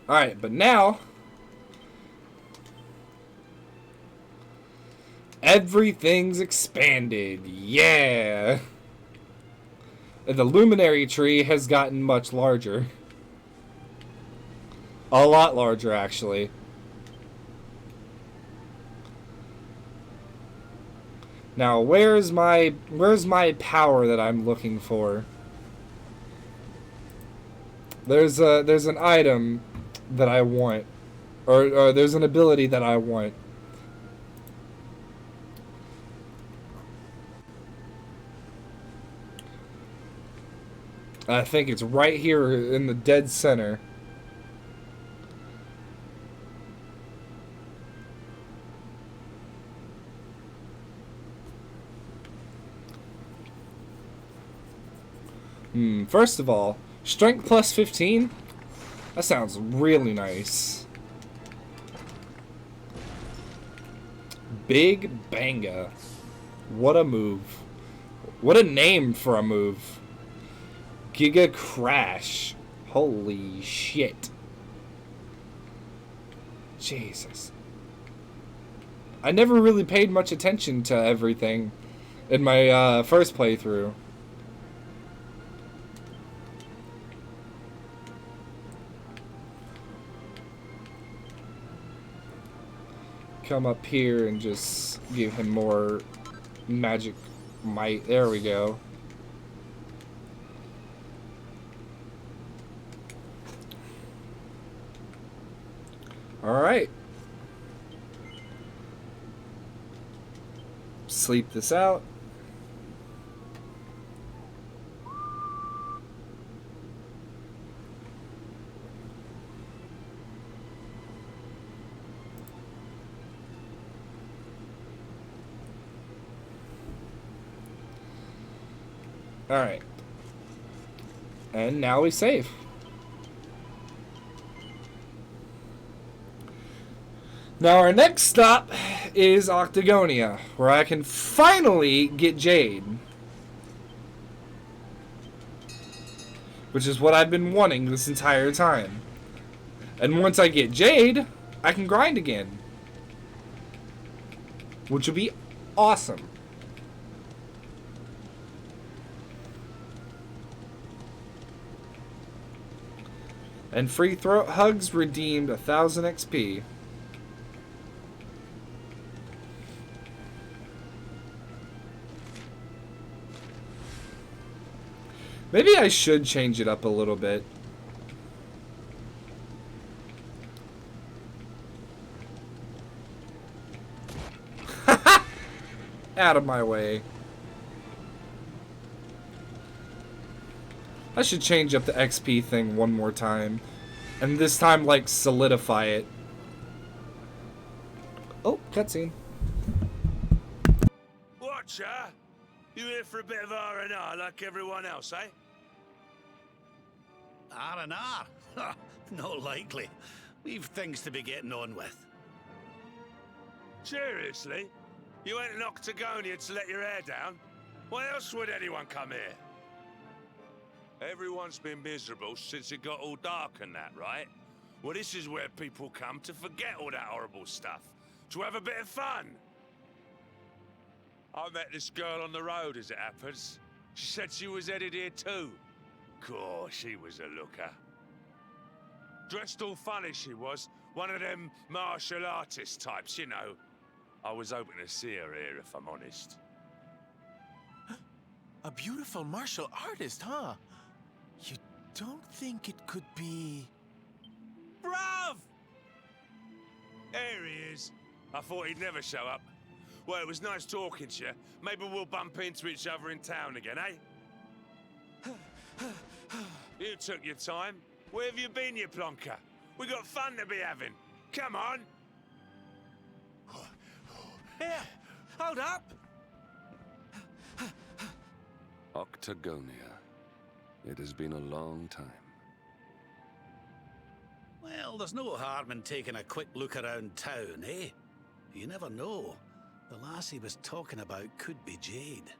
A: Alright, but now everything's expanded. Yeah. The luminary tree has gotten much larger. A lot larger, actually. Now, where's my power that I'm looking for? There's an item that I want, or there's an ability that I want. I think it's right here in the dead center. First of all, strength plus 15? That sounds really nice. Big Banga. What a move. What a name for a move. Giga Crash. Holy shit. Jesus. I never really paid much attention to everything in my first playthrough. Come up here and just give him more magic might. There we go. Alright. Sleep this out. Alright. And now we save. Now our next stop is Octagonia, where I can finally get Jade. Which is what I've been wanting this entire time. And once I get Jade, I can grind again. Which would be awesome. And free throat hugs redeemed 1000 XP. Maybe I should change it up a little bit. Out of my way. I should change up the XP thing one more time. And this time, like, solidify it. Oh, cutscene.
D: Watcher, you here for a bit of R&R like everyone else, eh? R&R? Not likely. We've things to be getting on with. Seriously? You went in Octagonia to let your hair down? Why else would anyone come here? Everyone's been miserable since it got all dark and that, right? Well, this is where people come to forget all that horrible stuff. To have a bit of fun. I met this girl on the road, as it happens. She said she was headed here too. Course, she was a looker. Dressed all funny, she was. One of them martial artist types, you know. I was hoping to see her here, if I'm honest.
E: A beautiful martial artist, huh? You don't think it could be...
D: Bruv! There he is. I thought he'd never show up. Well, it was nice talking to you. Maybe we'll bump into each other in town again, eh? You took your time. Where have you been, you plonker? We got fun to be having. Come on.
E: Here, hold up.
F: Octagonia. It has been a long time.
D: Well, there's no harm in taking a quick look around town, eh? You never know. The lass he was talking about could be Jade.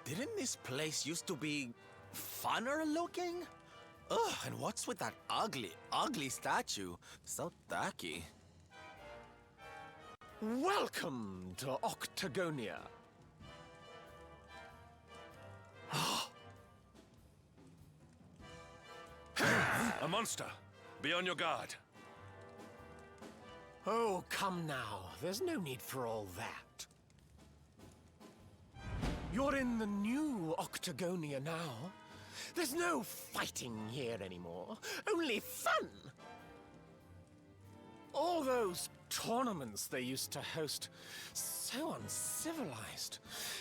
E: Didn't this place used to be funner looking? Ugh, and what's with that ugly, ugly statue? So tacky. Welcome to Octagonia.
F: A monster! Be on your guard.
E: Oh, come now. There's no need for all that. You're in the new Octagonia now. There's no fighting here anymore. Only fun! All those tournaments they used to host, so uncivilized.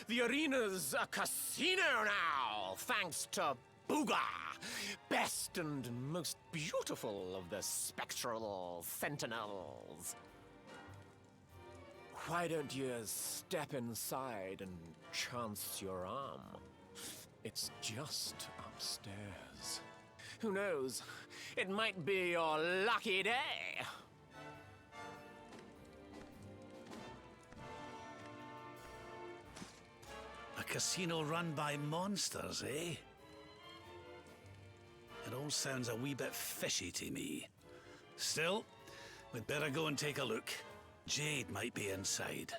E: The arena's a casino now, thanks to Booga, best and most beautiful of the spectral sentinels. Why don't you step inside and chance your arm? It's just upstairs. Who knows? It might be your lucky day.
D: A casino run by monsters, eh? It all sounds a wee bit fishy to me. Still, we'd better go and take a look. Jade might be inside.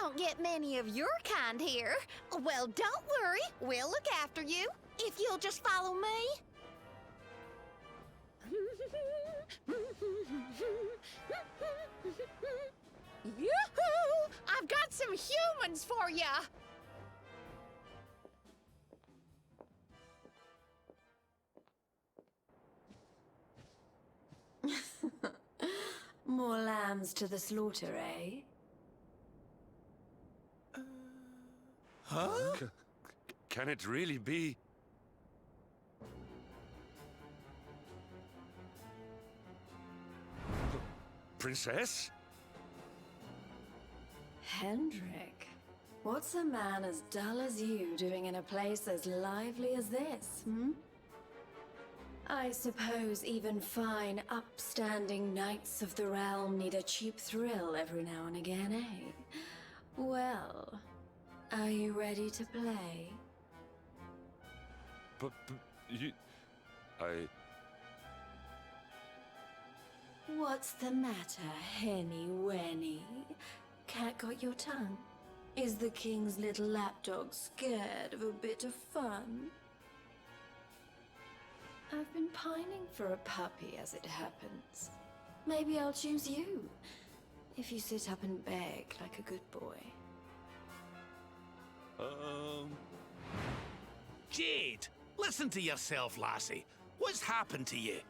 O: don't get many of your kind here. Well, don't worry. We'll look after you if you'll just follow me. Yoo-hoo! I've got some humans for ya!
C: More lambs to the slaughter, eh?
F: Huh? Can it really be? Princess?
C: Hendrik, what's a man as dull as you doing in a place as lively as this, hmm? I suppose even fine, upstanding knights of the realm need a cheap thrill every now and again, eh? Well, are you ready to play?
F: But you...
C: What's the matter, Henny Wenny? Cat got your tongue? Is the king's little lapdog scared of a bit of fun? I've been pining for a puppy as it happens. Maybe I'll choose you, if you sit up and beg like a good boy.
D: Jade, listen to yourself, lassie. What's happened to you?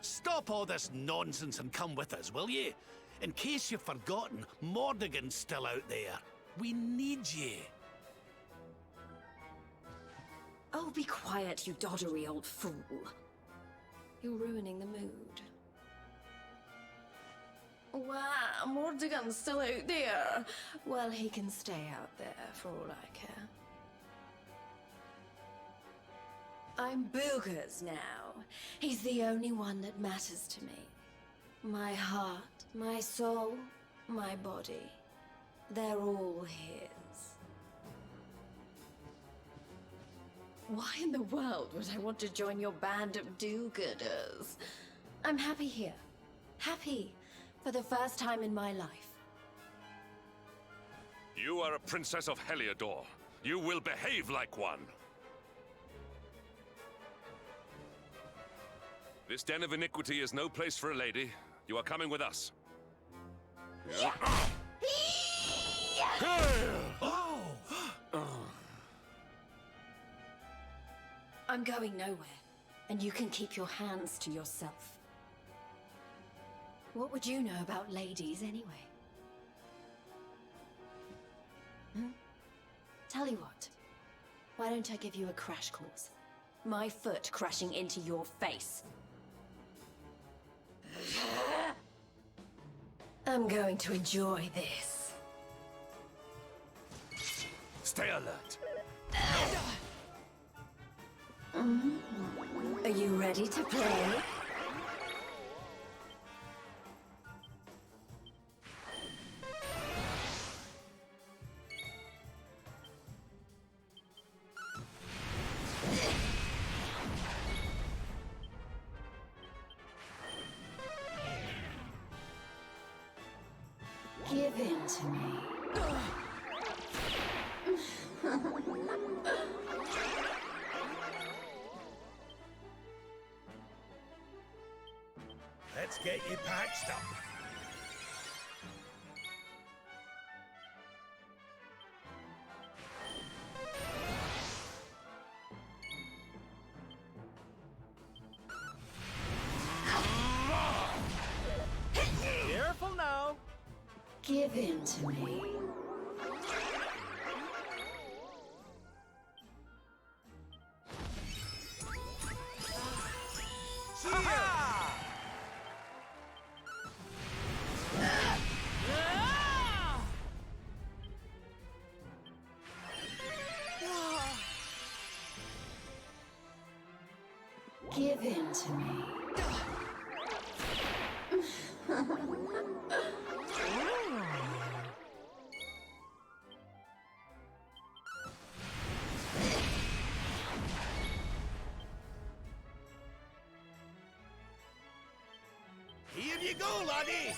D: Stop all this nonsense and come with us, will you? In case you've forgotten, Mordegon's still out there. We need you.
C: Oh, be quiet, you doddery old fool. You're ruining the mood. Wow, Mordegon's still out there. Well, he can stay out there for all I care. I'm Boogers now. He's the only one that matters to me. My heart, my soul, my body. They're all his. Why in the world would I want to join your band of do-gooders? I'm happy here. Happy for the first time in my life.
F: You are a princess of Heliodor. You will behave like one. This den of iniquity is no place for a lady. You are coming with us. Yeah.
C: I'm going nowhere, and you can keep your hands to yourself. What would you know about ladies, anyway? Tell you what, why don't I give you a crash course? My foot crashing into your face. I'm going to enjoy this.
F: Stay alert.
C: Are you ready to play? Give in to me.
D: Let's get you patched up.
E: Careful now.
C: Give in to me. Give in to me.
D: Here you go, laddie!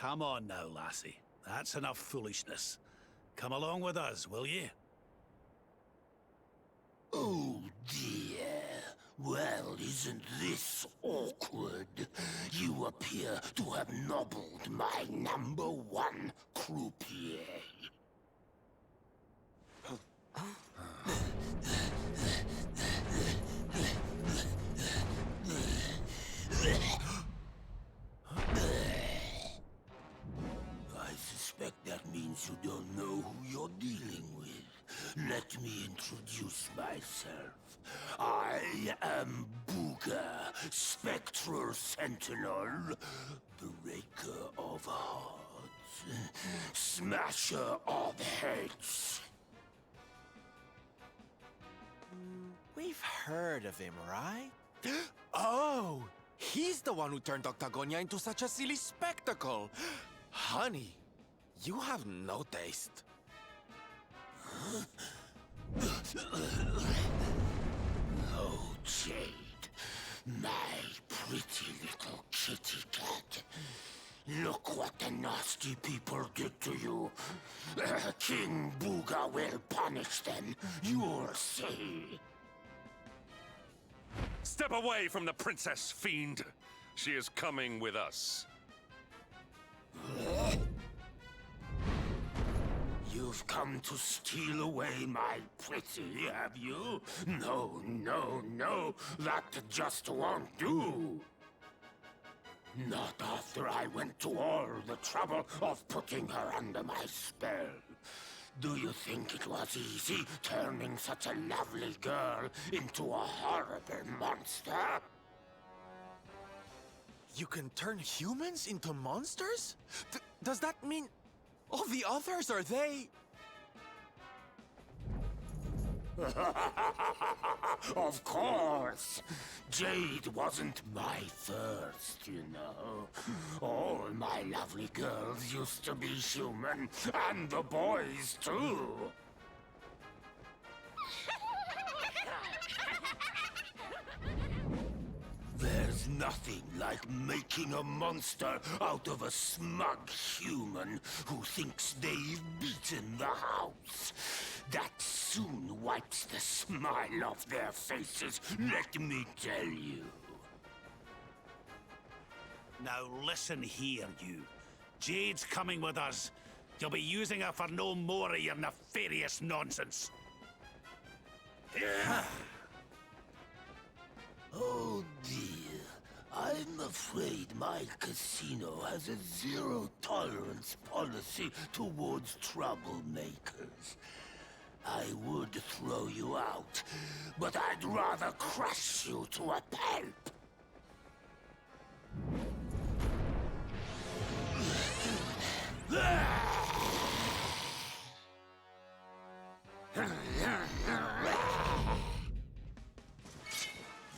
D: Come on now, lassie. That's enough foolishness. Come along with us, will ye?
N: Oh dear. Well, isn't this awkward? You appear to have nobbled my #1 croupier. I suspect that means you don't know who you're dealing with. Let me introduce myself. I am Booga, Spectral Sentinel, Breaker of Hearts, Smasher of Heads.
P: We've heard of him, right? Oh, he's the one who turned Octagonia into such a silly spectacle. Honey, you have no taste.
N: Oh, Jade, my pretty little kitty cat. Look what the nasty people did to you. King Booga will punish them, you'll see.
F: Step away from the princess, fiend. She is coming with us.
N: You've come to steal away my pretty, have you? No, no, no, that just won't do. Not after I went to all the trouble of putting her under my spell. Do you think it was easy turning such a lovely girl into a horrible monster?
P: You can turn humans into monsters? Does that mean all the others are they?
N: Of course! Jade wasn't my first, you know. All my lovely girls used to be human, and the boys too. There's nothing like making a monster out of a smug human who thinks they've beaten the house. That soon wipes the smile off their faces, let me tell you.
D: Now listen here, you. Jade's coming with us. You'll be using her for no more of your nefarious nonsense.
N: Oh dear, I'm afraid my casino has a zero-tolerance policy towards troublemakers. I would throw you out, but I'd rather crush you to a pulp.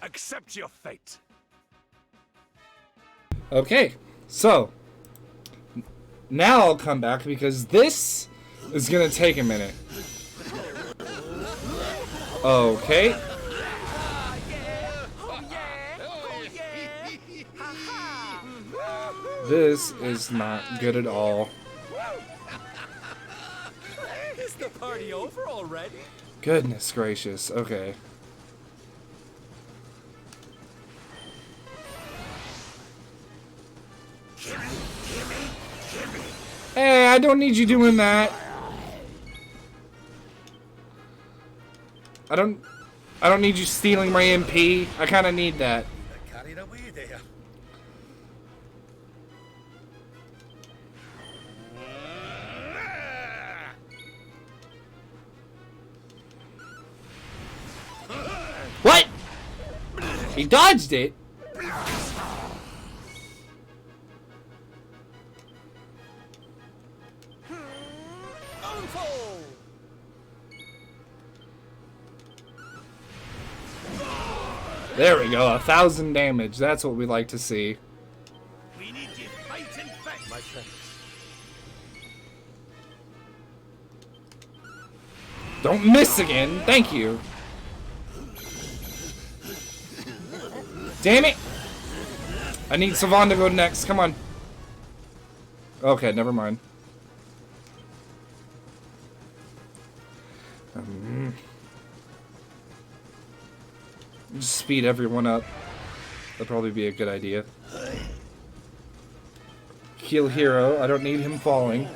F: Accept your fate.
A: Okay, so now I'll come back because this is gonna take a minute. Okay. This is not good at all.
P: Is the party over already?
A: Goodness gracious. Okay. Hey, I don't need you doing that. I don't need you stealing my MP. I kind of need that.
D: Carried away there.
A: What? He dodged it. There we go, 1,000 damage. That's what we like to see.
D: We need you fighting back, my friend.
A: Don't miss again. Thank you. Damn it. I need Savon to go next. Come on. Okay, never mind. Just speed everyone up. That'd probably be a good idea. Heal hero. I don't need him falling.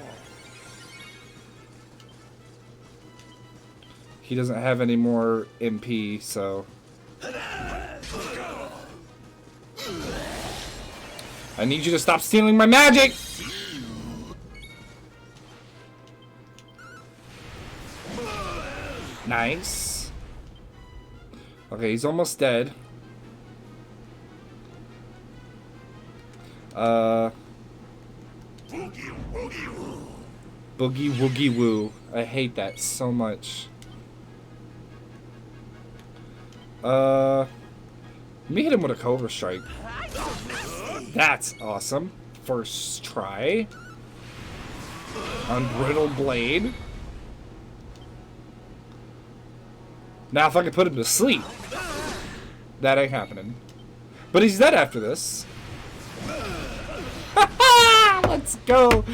A: He doesn't have any more MP, so... I need you to stop stealing my magic! Nice. Okay, he's almost dead. Boogie Woogie Woo. I hate that so much. Let me hit him with a Cobra Strike. That's awesome. First try. Unbrittled Blade. Now if I can put him to sleep. That ain't happening. But he's dead after this. Let's go.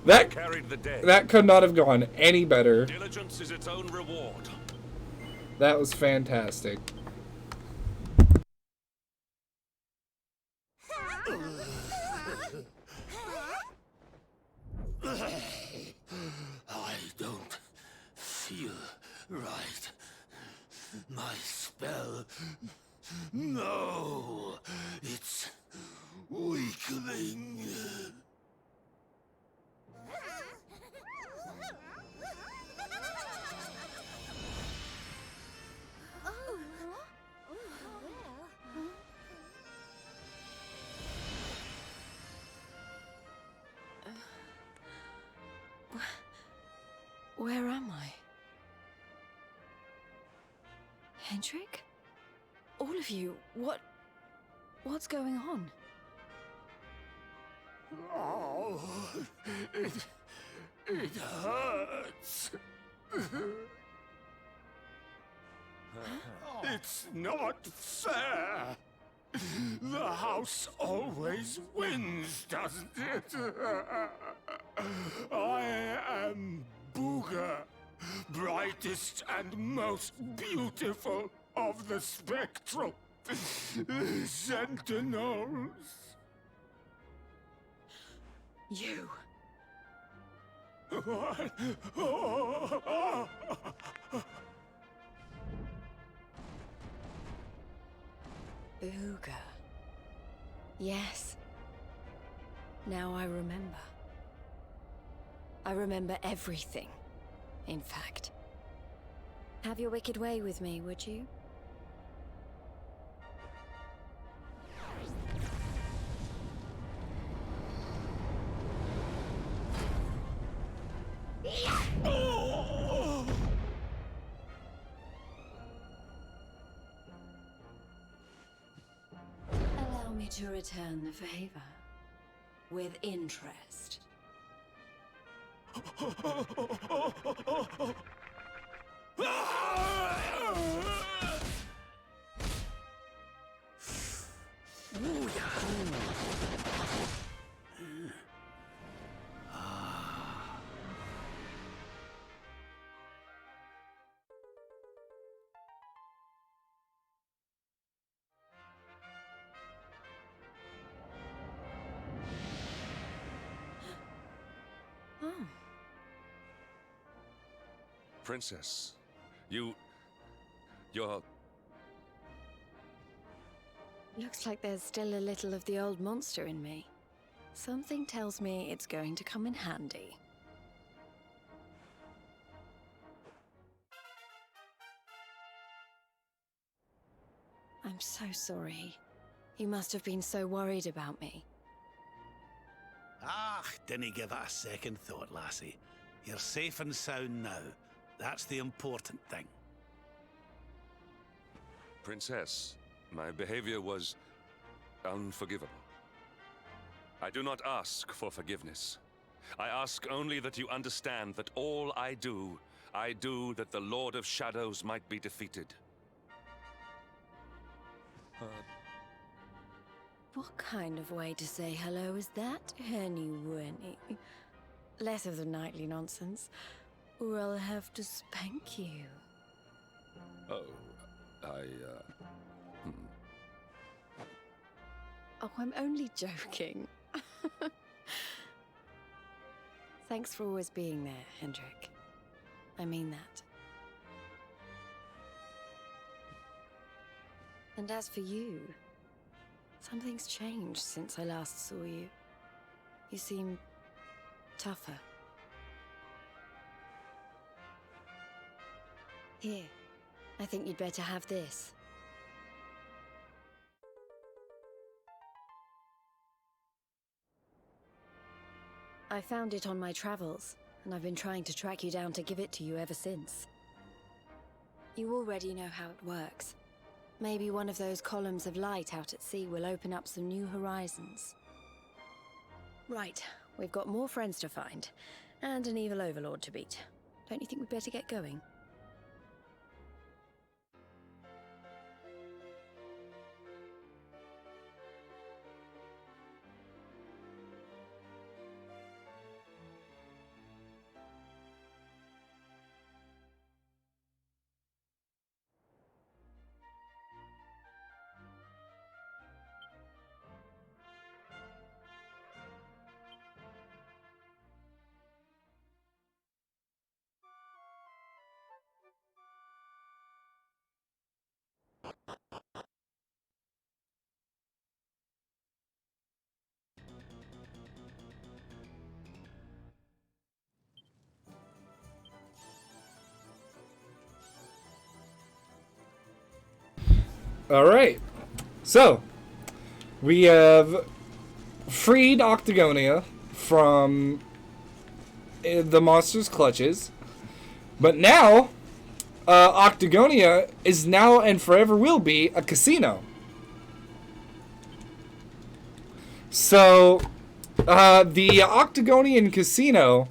A: That could not have gone any better.
F: Diligence is its own reward.
A: That was fantastic.
N: I don't feel right. My spell... No! It's weakening.
M: Where am I? Hendrik? All of you, what's going on?
N: Oh, it hurts. It's not fair. The house always wins, doesn't it? I am Booga, brightest and most beautiful of the spectral sentinels.
M: You. Booga. Yes. Now I remember. I remember everything, in fact. Have your wicked way with me, would you? Allow me to return the favor with interest. Oh.
F: Princess, you're...
M: Looks like there's still a little of the old monster in me. Something tells me it's going to come in handy. I'm so sorry. You must have been so worried about me.
D: Ah, dinna give it a second thought, lassie. You're safe and sound now. That's the important thing.
F: Princess, my behavior was unforgivable. I do not ask for forgiveness. I ask only that you understand that all I do that the Lord of Shadows might be defeated.
M: What kind of way to say hello is that, Henny Winnie? Less of the nightly nonsense, or I'll have to spank you.
F: Oh,
M: Oh, I'm only joking. Thanks for always being there, Hendrik. I mean that. And as for you, something's changed since I last saw you. You seem tougher. Here, I think you'd better have this. I found it on my travels, and I've been trying to track you down to give it to you ever since. You already know how it works. Maybe one of those columns of light out at sea will open up some new horizons. Right, we've got more friends to find, and an evil overlord to beat. Don't you think we'd better get going?
A: Alright. So, we have freed Octagonia from the monster's clutches. But now, Octagonia is now and forever will be a casino. So, the Octagonian Casino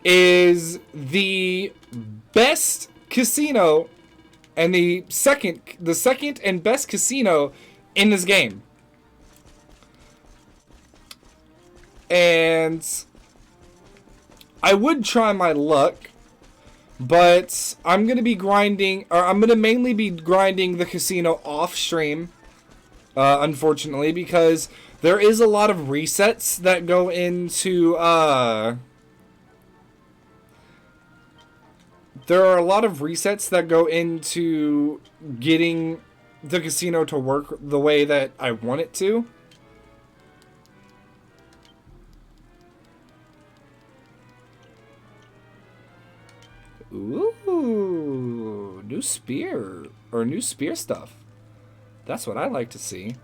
A: is the best casino and the second and best casino in this game. And I would try my luck, but I'm going to be grinding, or I'm going to mainly be grinding the casino off stream, unfortunately, because there is a lot of resets that go into, there are a lot of resets that go into getting the casino to work the way that I want it to. Ooh, new spear, or new spear stuff. That's what I like to see.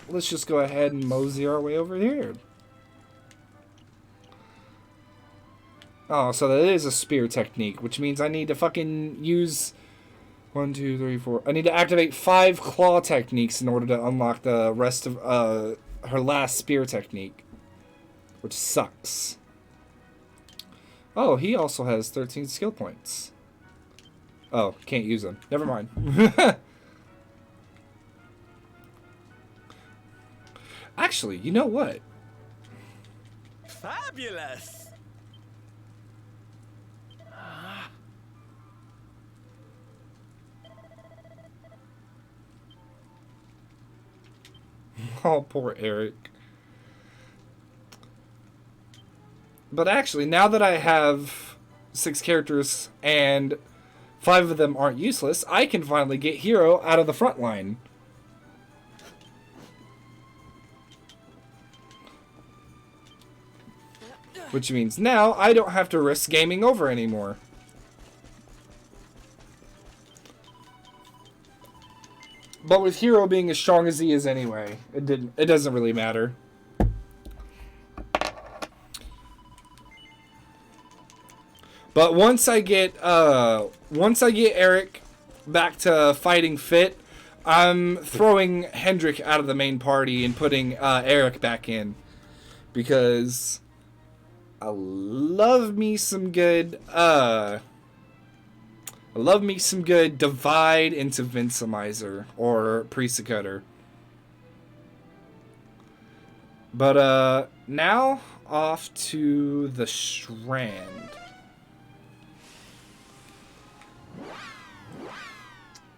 A: Let's just go ahead and mosey our way over here. Oh, so that is a spear technique, which means I need to fucking use 1, 2, 3, 4. I need to activate 5 claw techniques in order to unlock the rest of her last spear technique, which sucks. Oh, he also has 13 skill points. Oh, can't use them. Never mind. Actually, you know what?
P: Fabulous!
A: Oh, poor Eric. But actually, now that I have 6 characters and 5 of them aren't useless, I can finally get Hero out of the front line. Which means now I don't have to risk gaming over anymore. But with Hero being as strong as he is anyway, it doesn't really matter. But once I get Eric back to fighting fit, I'm throwing Hendrik out of the main party and putting Eric back in, because I love me some good I love me some good Divide into Vincemizer or Priest Cutter. But now off to the Strand.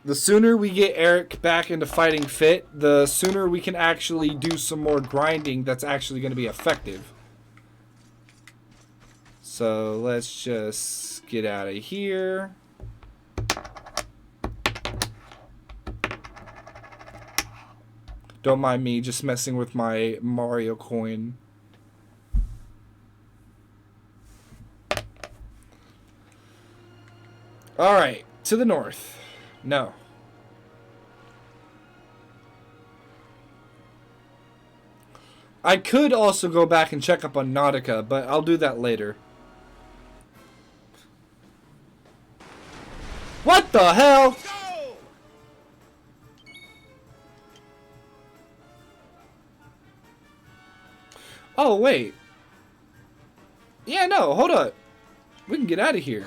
A: The sooner we get Eric back into fighting fit, the sooner we can actually do some more grinding that's actually going to be effective. So let's just get out of here. Don't mind me just messing with my Mario coin. Alright, to the north. No. I could also go back and check up on Nautica, but I'll do that later. What the hell? Oh, wait. Yeah, no, hold up. We can get out of here.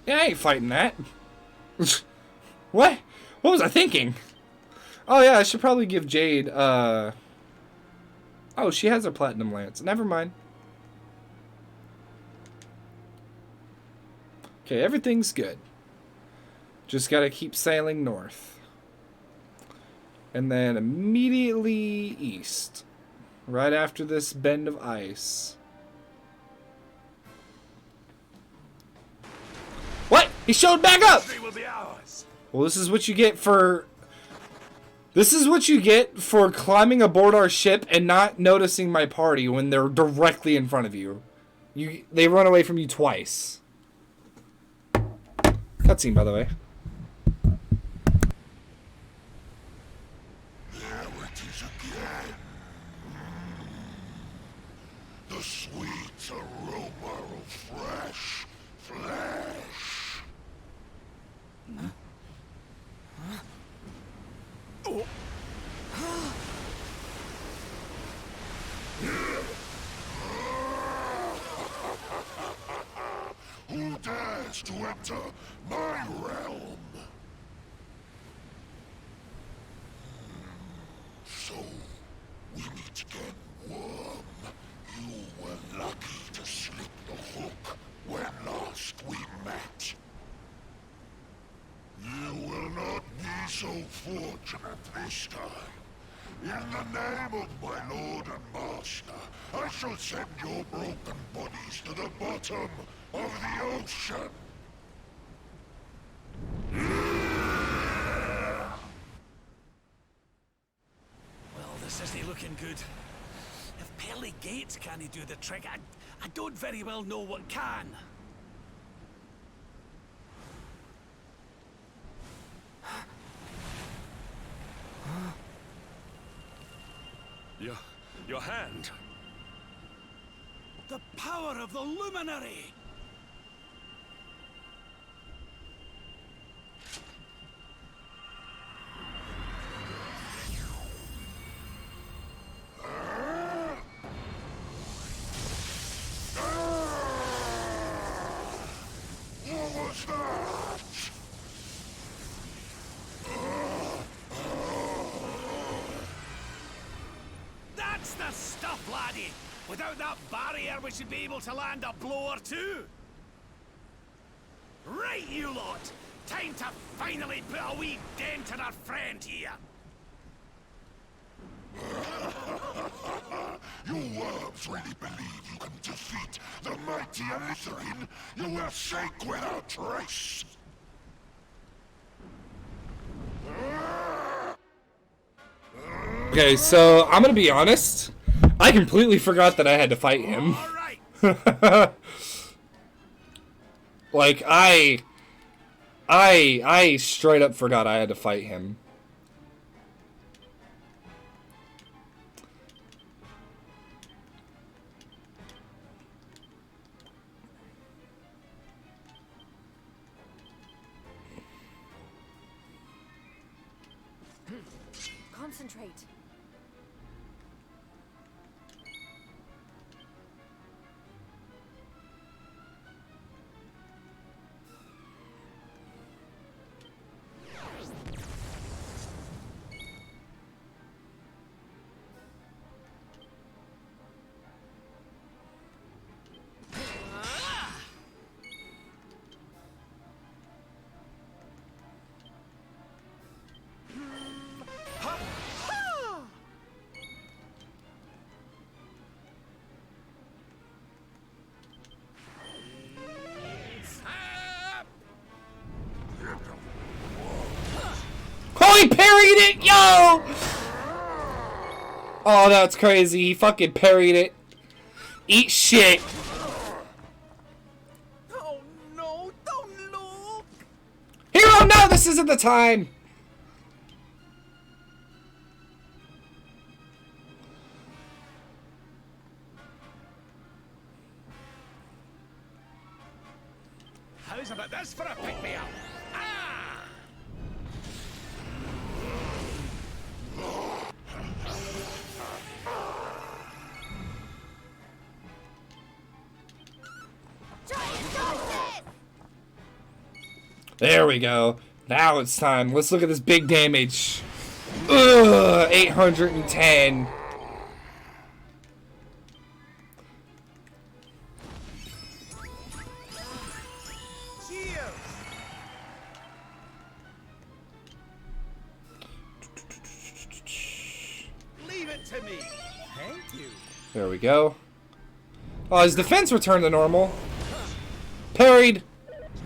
A: Yeah, I ain't fighting that. What? What was I thinking? Oh, yeah, I should probably give Jade, Oh, she has a platinum lance. Never mind. Okay, everything's good. Just gotta keep sailing north. And then immediately east. Right after this bend of ice. What? He showed back up! Well, this is what you get for... This is what you get for climbing aboard our ship and not noticing my party when they're directly in front of you. They run away from you twice. Cutscene, by the way.
I: There it is again. The sweet aroma of fresh flesh. Oh. Who dares to enter my realm? So, we meet again, worm. You were lucky to slip the hook when last we met. You will not be so fortunate this time. In the name of my lord and master, I shall send your broken bodies to the bottom of the ocean.
D: Well, this isn't looking good. If pearly gates can't do the trick, I don't very well know what can.
F: Your hand.
D: The power of the luminary!
I: What was that?
D: That's the stuff, laddie! Without that barrier, we should be able to land a blow or two! Right, you lot! Time to finally put a wee dent in our friend here!
I: You worms really believe you can defeat the mighty Alizarin? You will sink without trace!
A: Okay, so I'm gonna be honest. I completely forgot that I had to fight him. Like I straight up forgot I had to fight him.
M: Concentrate.
A: parried it, yo! Oh, that's crazy. He fucking parried it. Eat shit.
P: Oh no, don't look!
A: Hero, no, this isn't the time.
D: How's about this for a pick-me-up?
A: There we go. Now it's time. Let's look at this big damage. Ugh, 810.
D: Leave it to me. Thank you.
A: There we go. Oh, his defense returned to normal. Parried.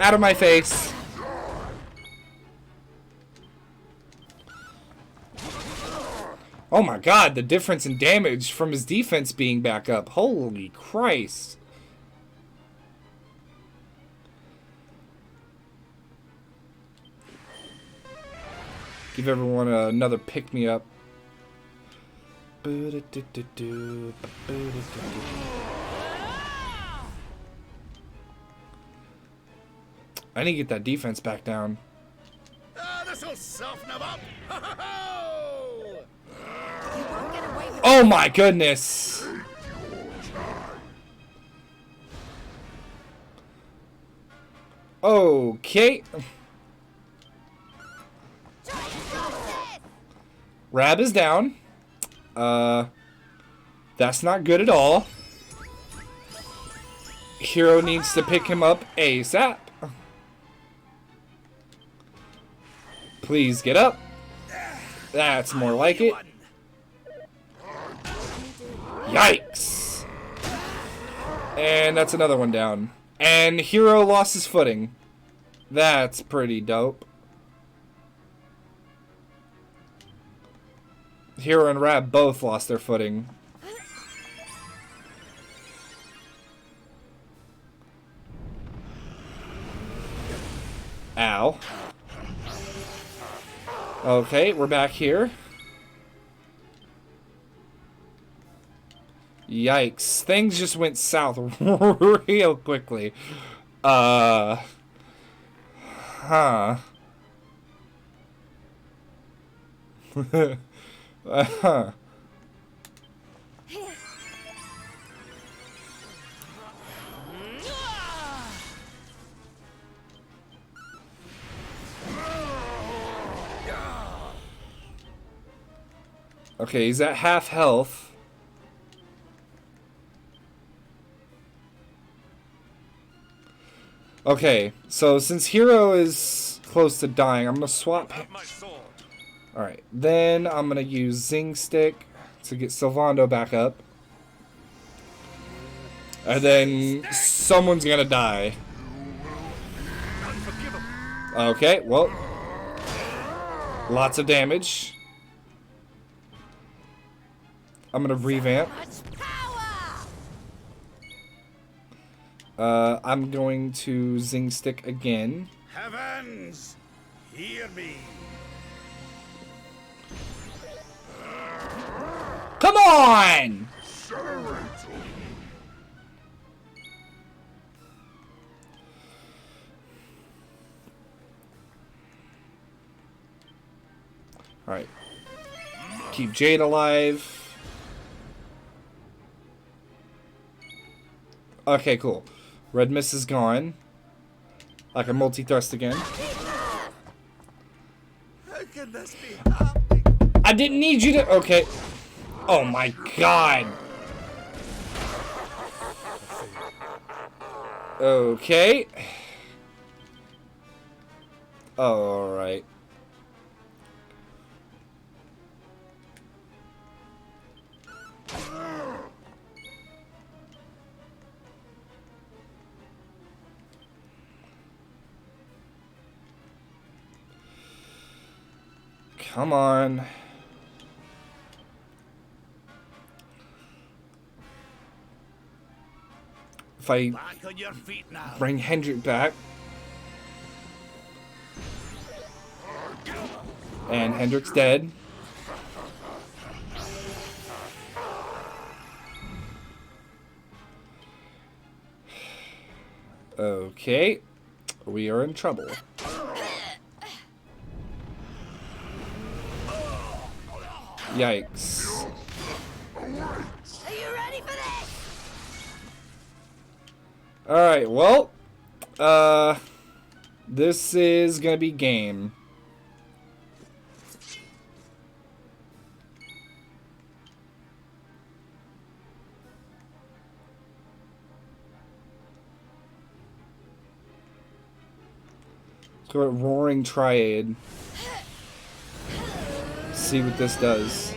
A: Out of my face. Oh my god, the difference in damage from his defense being back up. Holy Christ. Give everyone another pick-me-up. I need to get that defense back down.
D: This'll soften him up.
A: Oh my goodness! Okay. Rab is down. That's not good at all. Hero needs to pick him up ASAP. Please get up. That's more like it. Yikes! And that's another one down. And Hero lost his footing. That's pretty dope. Hero and Rab both lost their footing. Ow. Okay, we're back here. Yikes. Things just went south real quickly. Huh. Huh. Okay, he's at half health. Okay, so since Hero is close to dying, I'm gonna swap him. Alright, then I'm gonna use Zing Stick to get Sylvando back up. And then someone's gonna die. Okay, well. Lots of damage. I'm gonna revamp. I'm going to Zing Stick again.
D: Heavens, hear me.
A: Come on! Alright. Keep Jade alive. Okay, cool. Red Mist is gone. I can multi-thrust again.
D: How can this be happening?
A: I didn't need you to... Okay. Oh my god. Okay. Alright. Come on. If I
D: Back on your feet now.
A: bring Hendrik back. And Hendrik's dead. Okay. We are in trouble. Yikes.
O: Are you ready for this?
A: Alright, well, this is gonna be game. Let's go at Roaring Triad. See what this does.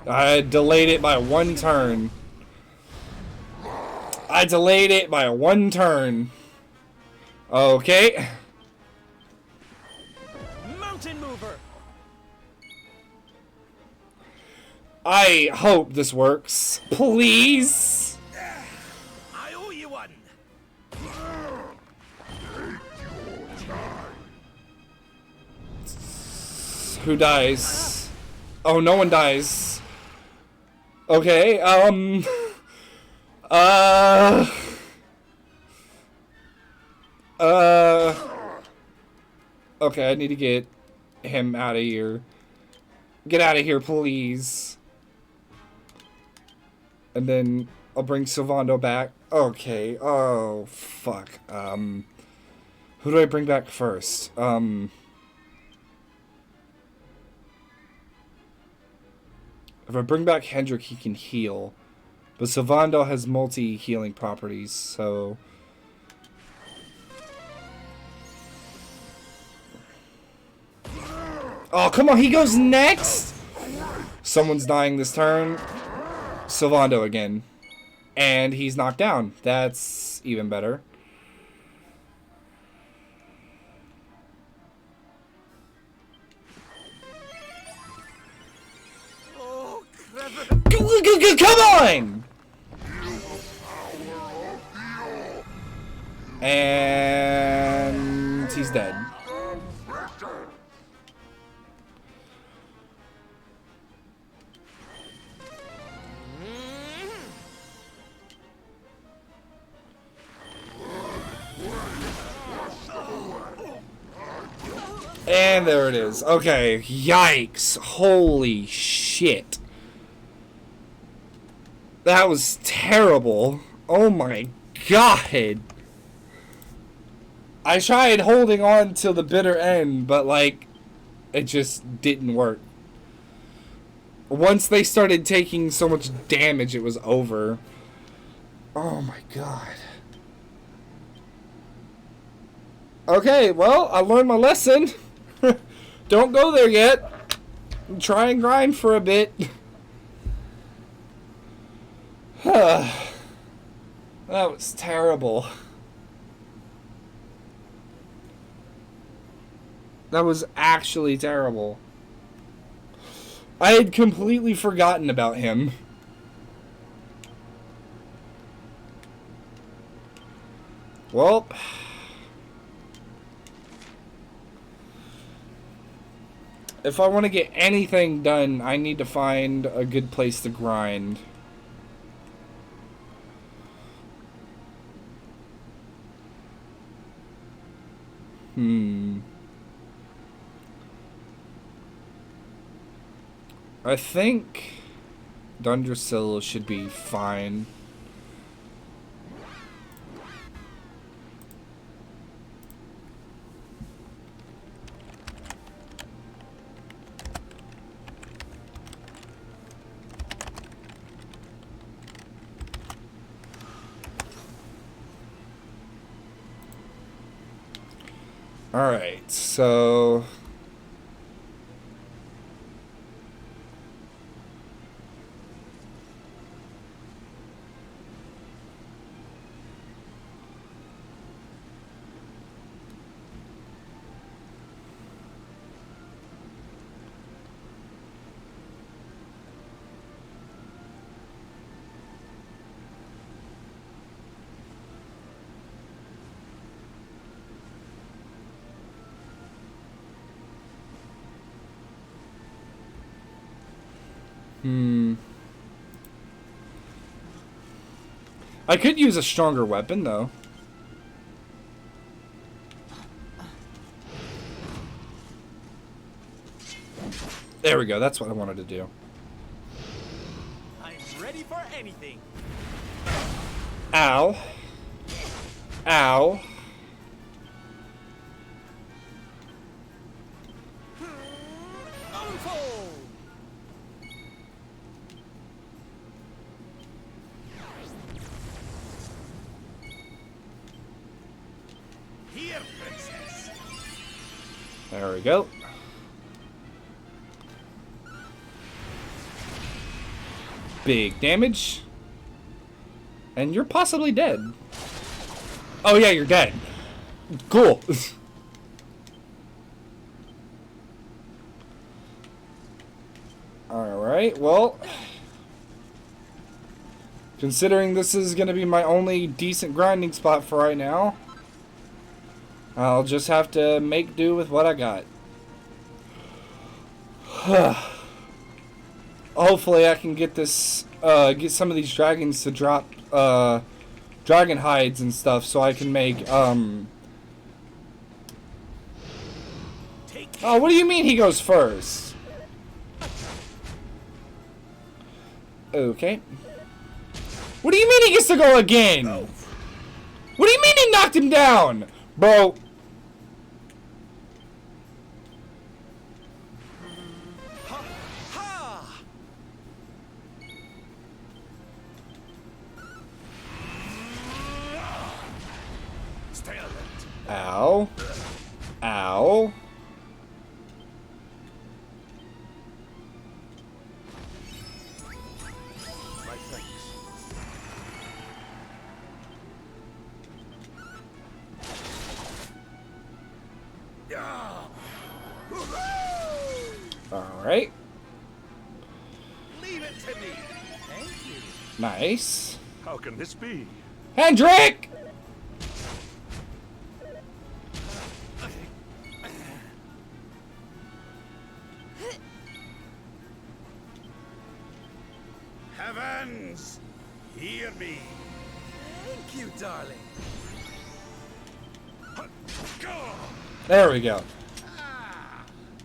A: I delayed it by one turn. I delayed it by one turn. Okay.
E: Mountain mover.
A: I hope this works. Please.
D: I owe you one.
A: Who dies? Oh, no one dies. Okay, okay, I need to get him out of here. Get out of here, please. And then I'll bring Sylvando back. Okay, oh, fuck. Who do I bring back first? If I bring back Hendrik, he can heal. But Sylvando has multi-healing properties, so... Oh, come on, he goes next! Someone's dying this turn. Sylvando again. And he's knocked down. That's even better. Come on! And he's dead. And there it is. Okay, yikes. Holy shit. That was terrible. Oh my god. I tried holding on till the bitter end, but like, it just didn't work. Once they started taking so much damage, it was over. Oh my god. Okay, well, I learned my lesson. Don't go there yet. Try and grind for a bit. That was terrible. That was actually terrible. I had completely forgotten about him. Well, if I want to get anything done, I need to find a good place to grind. I think Dundrasil should be fine. Alright, so... I could use a stronger weapon, though. There we go. That's what I wanted to do.
P: I'm ready for anything.
A: Ow. Ow.
D: Here, princess.
A: There we go. Big damage. And you're possibly dead. Oh yeah, you're dead. Cool. Alright, well. Considering this is going to be my only decent grinding spot for right now, I'll just have to make do with what I got. Hopefully I can get this, get some of these dragons to drop, dragon hides and stuff so I can make, Oh, what do you mean he goes first? Okay. What do you mean he gets to go again? What do you mean he knocked him down? Bro. Ow. Ow. Alright.
D: Leave it to me. Thank you.
A: Nice.
B: How can this be?
A: Hendrik!
D: Heavens, hear me.
P: Thank you, darling.
A: There we go.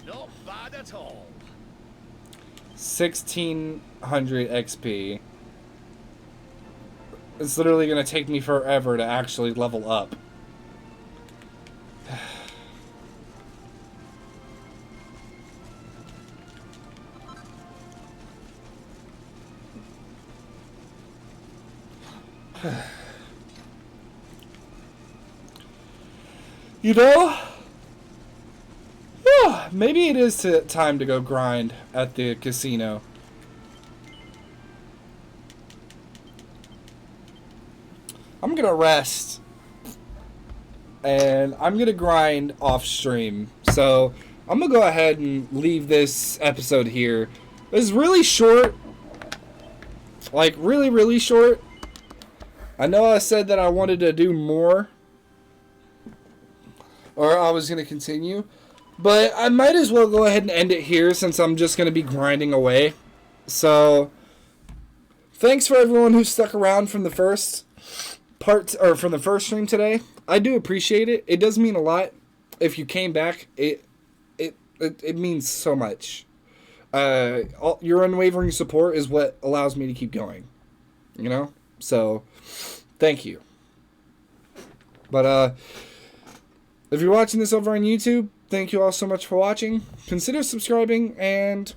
D: Not bad at all.
A: 1600 XP. It's literally going to take me forever to actually level up. You know, maybe it is time to go grind at the casino. I'm gonna rest, and I'm gonna grind off stream. So I'm gonna go ahead and leave this episode here. It's really short, like really short. I know I said that I wanted to do more, or I was gonna continue, but I might as well go ahead and end it here since I'm just gonna be grinding away. So thanks for everyone who stuck around from the first part, or from the first stream today. I do appreciate it. It does mean a lot. If you came back, it means so much. Your unwavering support is what allows me to keep going. You know? So thank you. But if you're watching this over on YouTube, thank you all so much for watching. Consider subscribing and,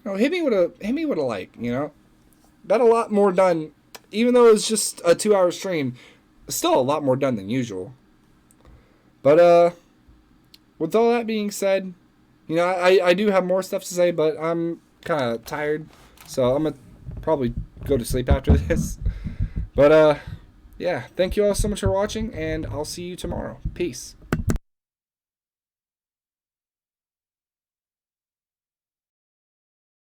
A: you know, hit me with a like, you know. Got a lot more done. Even though it's just a 2-hour stream, still a lot more done than usual. But, with all that being said, you know, I do have more stuff to say, but I'm kind of tired. So I'm going to probably go to sleep after this. But, yeah, thank you all so much for watching, and I'll see you tomorrow. Peace.